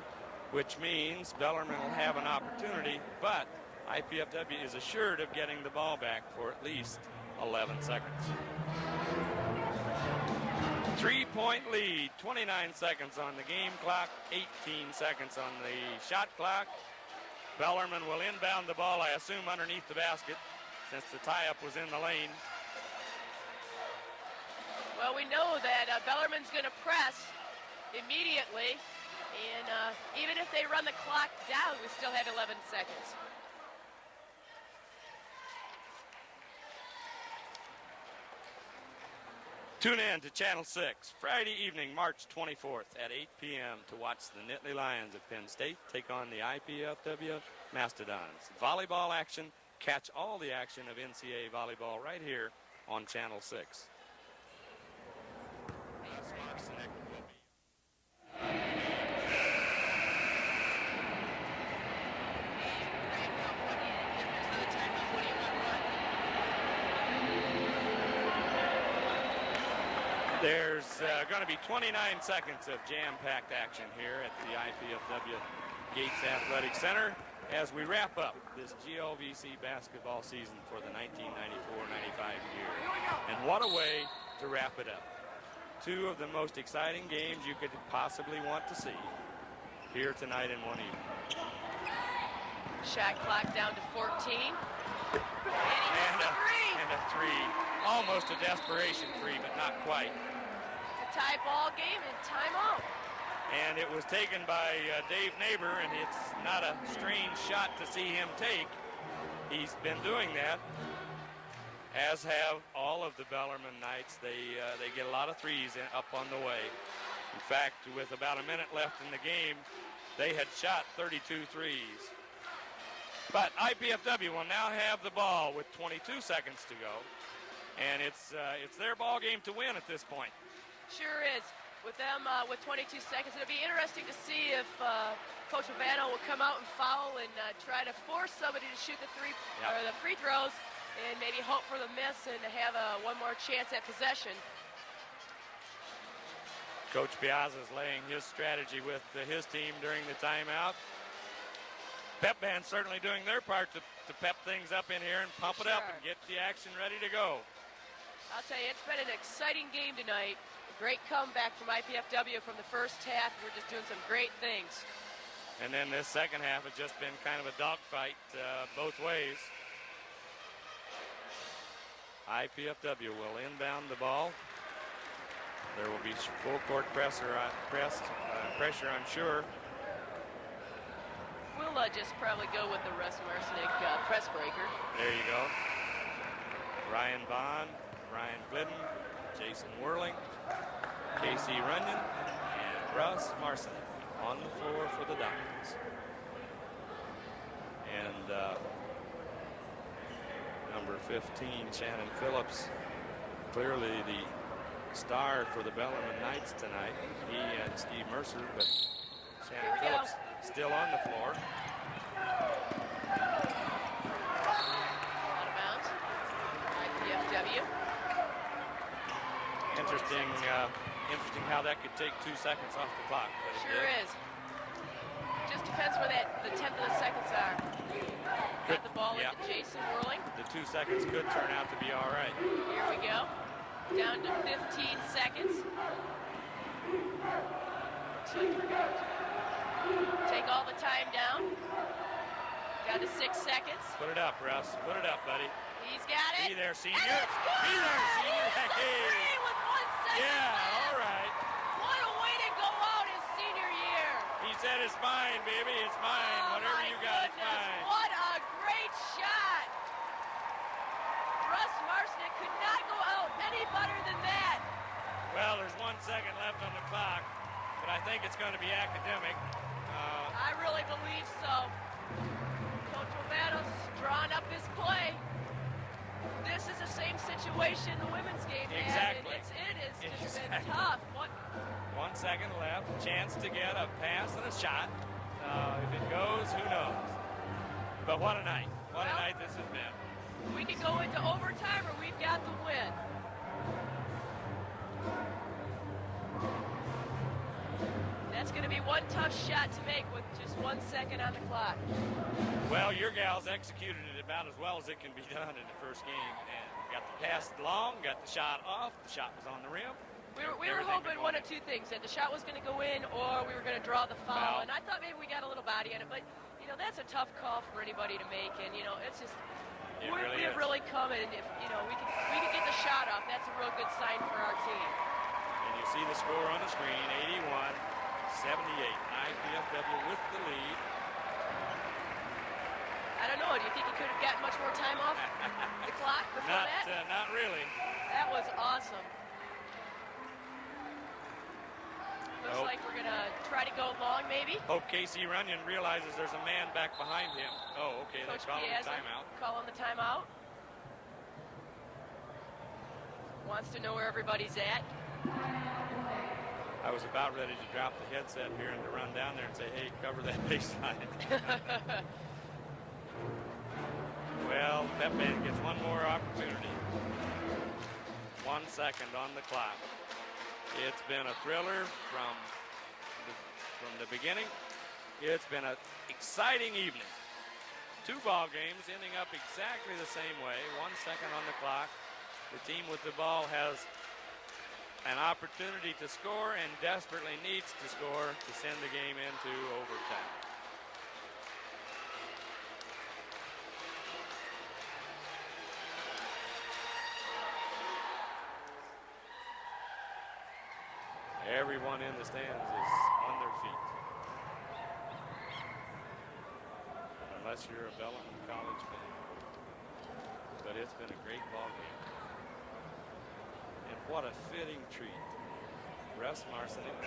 which means Bellarmine will have an opportunity, but IPFW is assured of getting the ball back for at least 11 seconds. 3-point lead, 29 seconds on the game clock, 18 seconds on the shot clock. Bellarmine will inbound the ball, I assume, underneath the basket, since the tie-up was in the lane. Well, we know that Bellarmine's going to press immediately, and even if they run the clock down, we still have 11 seconds. Tune in to Channel 6, Friday evening, March 24th at 8 p.m. to watch the Nittany Lions of Penn State take on the IPFW Mastodons. Volleyball action, catch all the action of NCAA volleyball right here on Channel 6. There's going to be 29 seconds of jam-packed action here at the IPFW Gates Athletic Center as we wrap up this GLVC basketball season for the 1994-95 year. And what a way to wrap it up. Two of the most exciting games you could possibly want to see here tonight in one evening. Shot clock down to 14. And a three. Almost a desperation three, but not quite. It's a tie ball game and timeout. And it was taken by Dave Neighbor, and it's not a strange shot to see him take. He's been doing that, as have all of the Bellarmine Knights. They get a lot of threes up on the way. In fact, with about a minute left in the game, they had shot 32 threes. But IPFW will now have the ball with 22 seconds to go. And it's their ball game to win at this point. Sure is. With them with 22 seconds, it'll be interesting to see if Coach Ovano will come out and foul and try to force somebody to shoot the free throws, and maybe hope for the miss and have one more chance at possession. Coach Piazza is laying his strategy with his team during the timeout. Pep band's certainly doing their part to pep things up in here and pump it up and get the action ready to go. I'll tell you, it's been an exciting game tonight. A great comeback from IPFW from the first half. We're just doing some great things. And then this second half has just been kind of a dogfight both ways. IPFW will inbound the ball. There will be full court pressure, I'm sure. We'll just probably go with the Russ Marcinek press breaker. There you go. Ryan Bond, Ryan Glidden, Jason Whirling, Casey Runyon, and Russ Marcinek on the floor for the Diamonds. And number 15, Shannon Phillips, clearly the star for the Bellarmine Knights tonight. He and Steve Mercer, but Shannon Phillips still on the floor. Out of bounds. IPFW. Interesting how that could take 2 seconds off the clock. But sure is. Just depends where the 10th of the seconds are. Got the ball into Jason Whirling. The 2 seconds could turn out to be all right. Here we go. Down to 15 seconds. Take all the time down. Down to 6 seconds. Put it up, Russ. Put it up, buddy. He's got it. Be there, senior. And it's good. Be there, senior. Three with 1 second yeah, left. all right. What a way to go out his senior year. He said it's mine, baby. It's mine. Oh, whatever you got, it's mine. What a great shot. Russ Marcinek could not go out any better than that. Well, there's 1 second left on the clock, but I think it's going to be academic. I really believe so. Coach Ovano's drawn up his play. This is the same situation the women's game had. Exactly. And it has just been tough. 1 second left, chance to get a pass and a shot. If it goes, who knows? But what a night. What a night this has been. We can go into overtime or we've got the win. That's going to be one tough shot to make with just 1 second on the clock. Well, your gals executed it about as well as it can be done in the first game, and got the pass long, got the shot off, the shot was on the rim. We were hoping one of two things, that the shot was going to go in or we were going to draw the foul, and I thought maybe we got a little body on it, but, you know, that's a tough call for anybody to make, and, you know, it's just, we've really come, and if, you know, we can get the shot off, that's a real good sign for our team. And you see the score on the screen, 81-78, IPFW with the lead. I don't know, do you think he could have gotten much more time off the clock before that? Not really. That was awesome. Looks like we're going to try to go long, maybe. Hope Casey Runyon realizes there's a man back behind him. Oh, okay, they're calling the timeout. Calling the timeout. Wants to know where everybody's at. I was about ready to drop the headset here and to run down there and say, hey, cover that baseline. Well, Pep Band gets one more opportunity. 1 second on the clock. It's been a thriller from the beginning. It's been an exciting evening. 2 ball games ending up exactly the same way. 1 second on the clock. The team with the ball has an opportunity to score and desperately needs to score to send the game into overtime. Everyone in the stands is on their feet. Unless you're a Bellarmine College fan. But it's been a great ball game. And what a fitting treat. Russ Marcinek,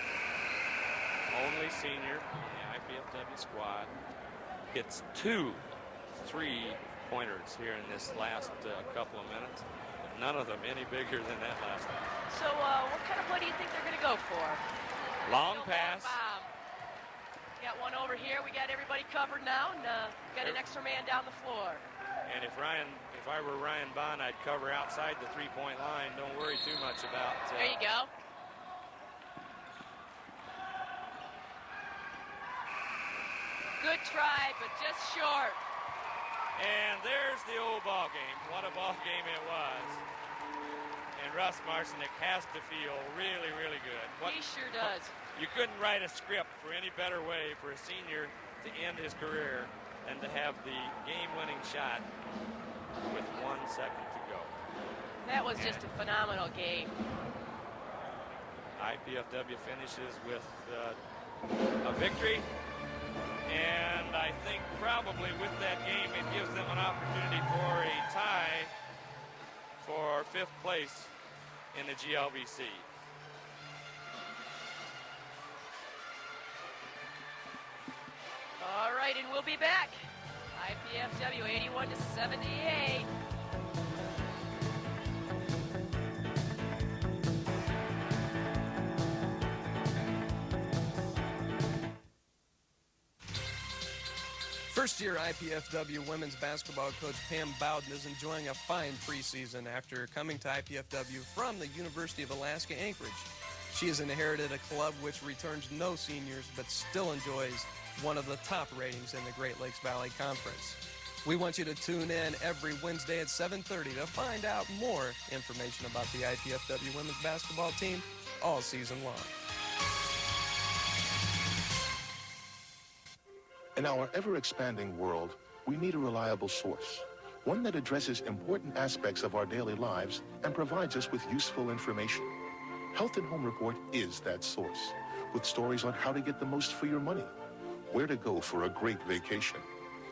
only senior in the IPFW squad, hits 2 3-pointers here in this last couple of minutes. None of them any bigger than that last one. So what kind of play do you think they're going to go for? Long pass. Got one over here. We got everybody covered now, and got an extra man down the floor. And if I were Ryan Bond, I'd cover outside the 3-point line. Don't worry too much about. There you go. Good try, but just short. And there's the old ball game. What a ball game it was. And Russ Marcinek has to feel really, really good. He sure does. You couldn't write a script for any better way for a senior to end his career than to have the game-winning shot with 1 second to go. That was just a phenomenal game. IPFW finishes with a victory. And I think probably with that game, it gives them an opportunity for a tie for 5th place in the GLVC. All right, and we'll be back. IPFW 81-78. First-year IPFW women's basketball coach Pam Bowden is enjoying a fine preseason after coming to IPFW from the University of Alaska Anchorage. She has inherited a club which returns no seniors but still enjoys one of the top ratings in the Great Lakes Valley Conference. We want you to tune in every Wednesday at 7:30 to find out more information about the IPFW women's basketball team all season long. In our ever-expanding world, we need a reliable source, one that addresses important aspects of our daily lives and provides us with useful information. Health and Home Report is that source, with stories on how to get the most for your money, where to go for a great vacation,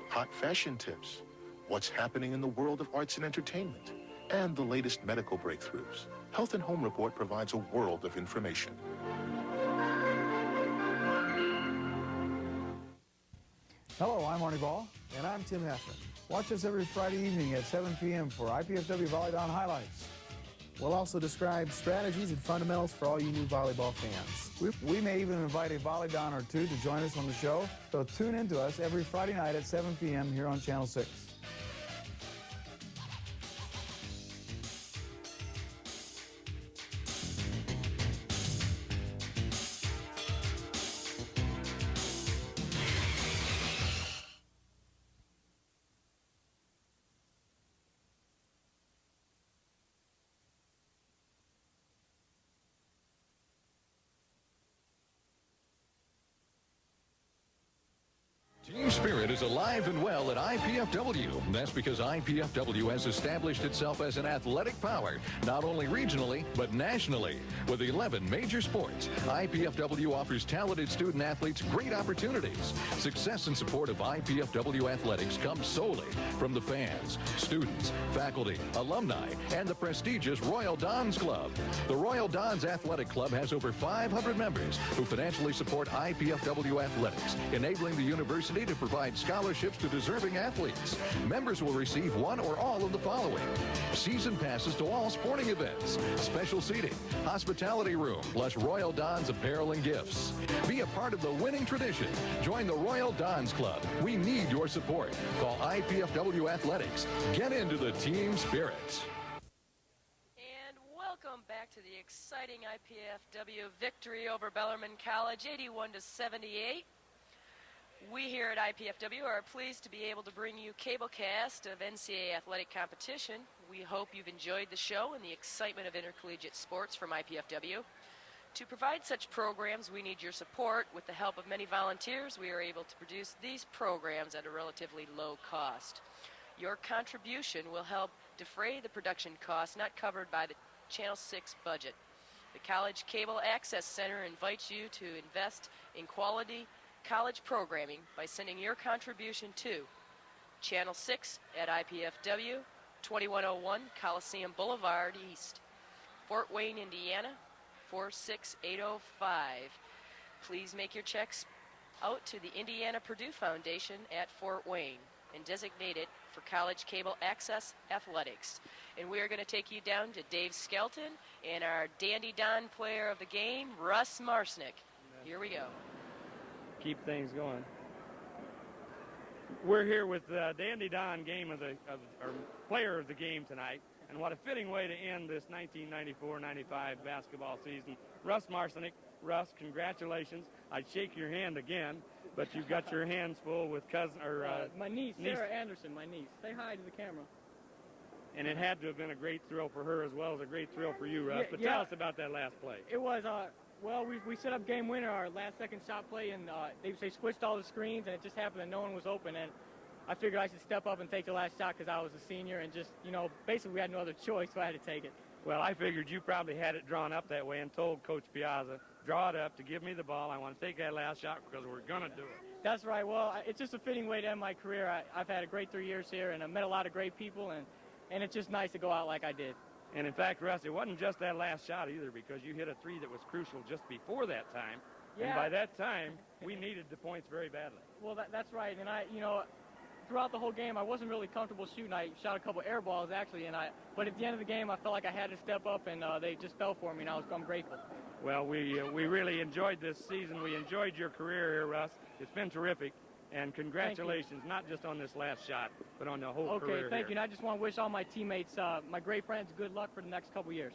hot fashion tips, what's happening in the world of arts and entertainment, and the latest medical breakthroughs. Health and Home Report provides a world of information. Hello, I'm Arnie Ball. And I'm Tim Heffron. Watch us every Friday evening at 7 p.m. for IPFW Volleyball Highlights. We'll also describe strategies and fundamentals for all you new volleyball fans. We may even invite a Volleyball or two to join us on the show, so tune in to us every Friday night at 7 p.m. here on Channel 6. is alive and well at IPFW. That's because IPFW has established itself as an athletic power, not only regionally, but nationally. With 11 major sports, IPFW offers talented student athletes great opportunities. Success and support of IPFW athletics comes solely from the fans, students, faculty, alumni, and the prestigious Royal Dons Club. The Royal Dons Athletic Club has over 500 members who financially support IPFW athletics, enabling the university to provide scholarships to deserving athletes. Members will receive one or all of the following: season passes to all sporting events, special seating, hospitality room, plus Royal Dons apparel and gifts. Be a part of the winning tradition. Join the Royal Dons Club. We need your support. Call IPFW Athletics. Get into the team spirit. And welcome back to the exciting IPFW victory over Bellarmine College, 81-78. We here at IPFW are pleased to be able to bring you cablecast of NCAA athletic competition. We hope you've enjoyed the show and the excitement of intercollegiate sports from IPFW. To provide such programs, we need your support. With the help of many volunteers, we are able to produce these programs at a relatively low cost. Your contribution will help defray the production costs not covered by the Channel 6 budget. The College Cable Access Center invites you to invest in quality college programming by sending your contribution to Channel 6 at IPFW, 2101 Coliseum Boulevard East, Fort Wayne, Indiana, 46805. Please make your checks out to the Indiana Purdue Foundation at Fort Wayne and designate it for College Cable Access Athletics. And we are going to take you down to Dave Skelton and our Dandy Don player of the game, Russ Marsnick. Here we go. Keep things going. We're here with Dandy Don game or player of the game tonight, and what a fitting way to end this 1994-95 basketball season. Russ Marsnick. Russ, congratulations. I'd shake your hand again, but you've got your hands full with my niece, Sarah Anderson, my niece. Say hi to the camera. And it had to have been a great thrill for her as well as a great thrill for you, Russ. But tell us about that last play. It was, well, we set up game winner, our last second shot play, and they switched all the screens, and it just happened that no one was open. And I figured I should step up and take the last shot because I was a senior, and just, basically we had no other choice, so I had to take it. Well, I figured you probably had it drawn up that way and told Coach Piazza, draw it up to give me the ball. I want to take that last shot because we're going to do it. That's right. Well, it's just a fitting way to end my career. I've had a great 3 years here, and I've met a lot of great people, and it's just nice to go out like I did. And in fact, Russ, it wasn't just that last shot either, because you hit a three that was crucial just before that time. Yeah. And by that time, we needed the points very badly. Well, that's right. And throughout the whole game, I wasn't really comfortable shooting. I shot a couple air balls, actually, but at the end of the game, I felt like I had to step up, and they just fell for me, and I'm grateful. Well, we really enjoyed this season. We enjoyed your career here, Russ. It's been terrific. And congratulations, not just on this last shot, but on the whole career. Okay, thank you. And I just want to wish all my teammates, my great friends, good luck for the next couple years.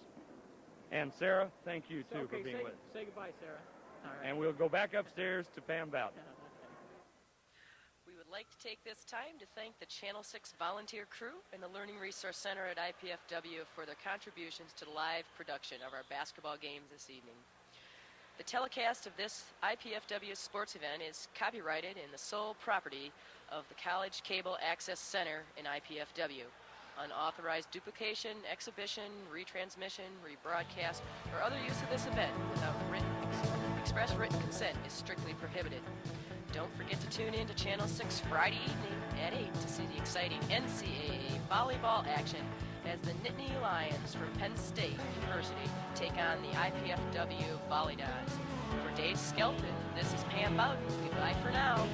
And Sarah, thank you, too, for being with us. Say goodbye, Sarah. All right. And we'll go back upstairs to Pam Bowden. We would like to take this time to thank the Channel 6 volunteer crew and the Learning Resource Center at IPFW for their contributions to the live production of our basketball games this evening. The telecast of this IPFW sports event is copyrighted and the sole property of the College Cable Access Center in IPFW. Unauthorized duplication, exhibition, retransmission, rebroadcast, or other use of this event without express written consent is strictly prohibited. Don't forget to tune in to Channel 6 Friday evening at 8 to see the exciting NCAA volleyball action as the Nittany Lions from Penn State University take on the IPFW Volleydons. For Dave Skelton, this is Pam Bowden. Goodbye for now.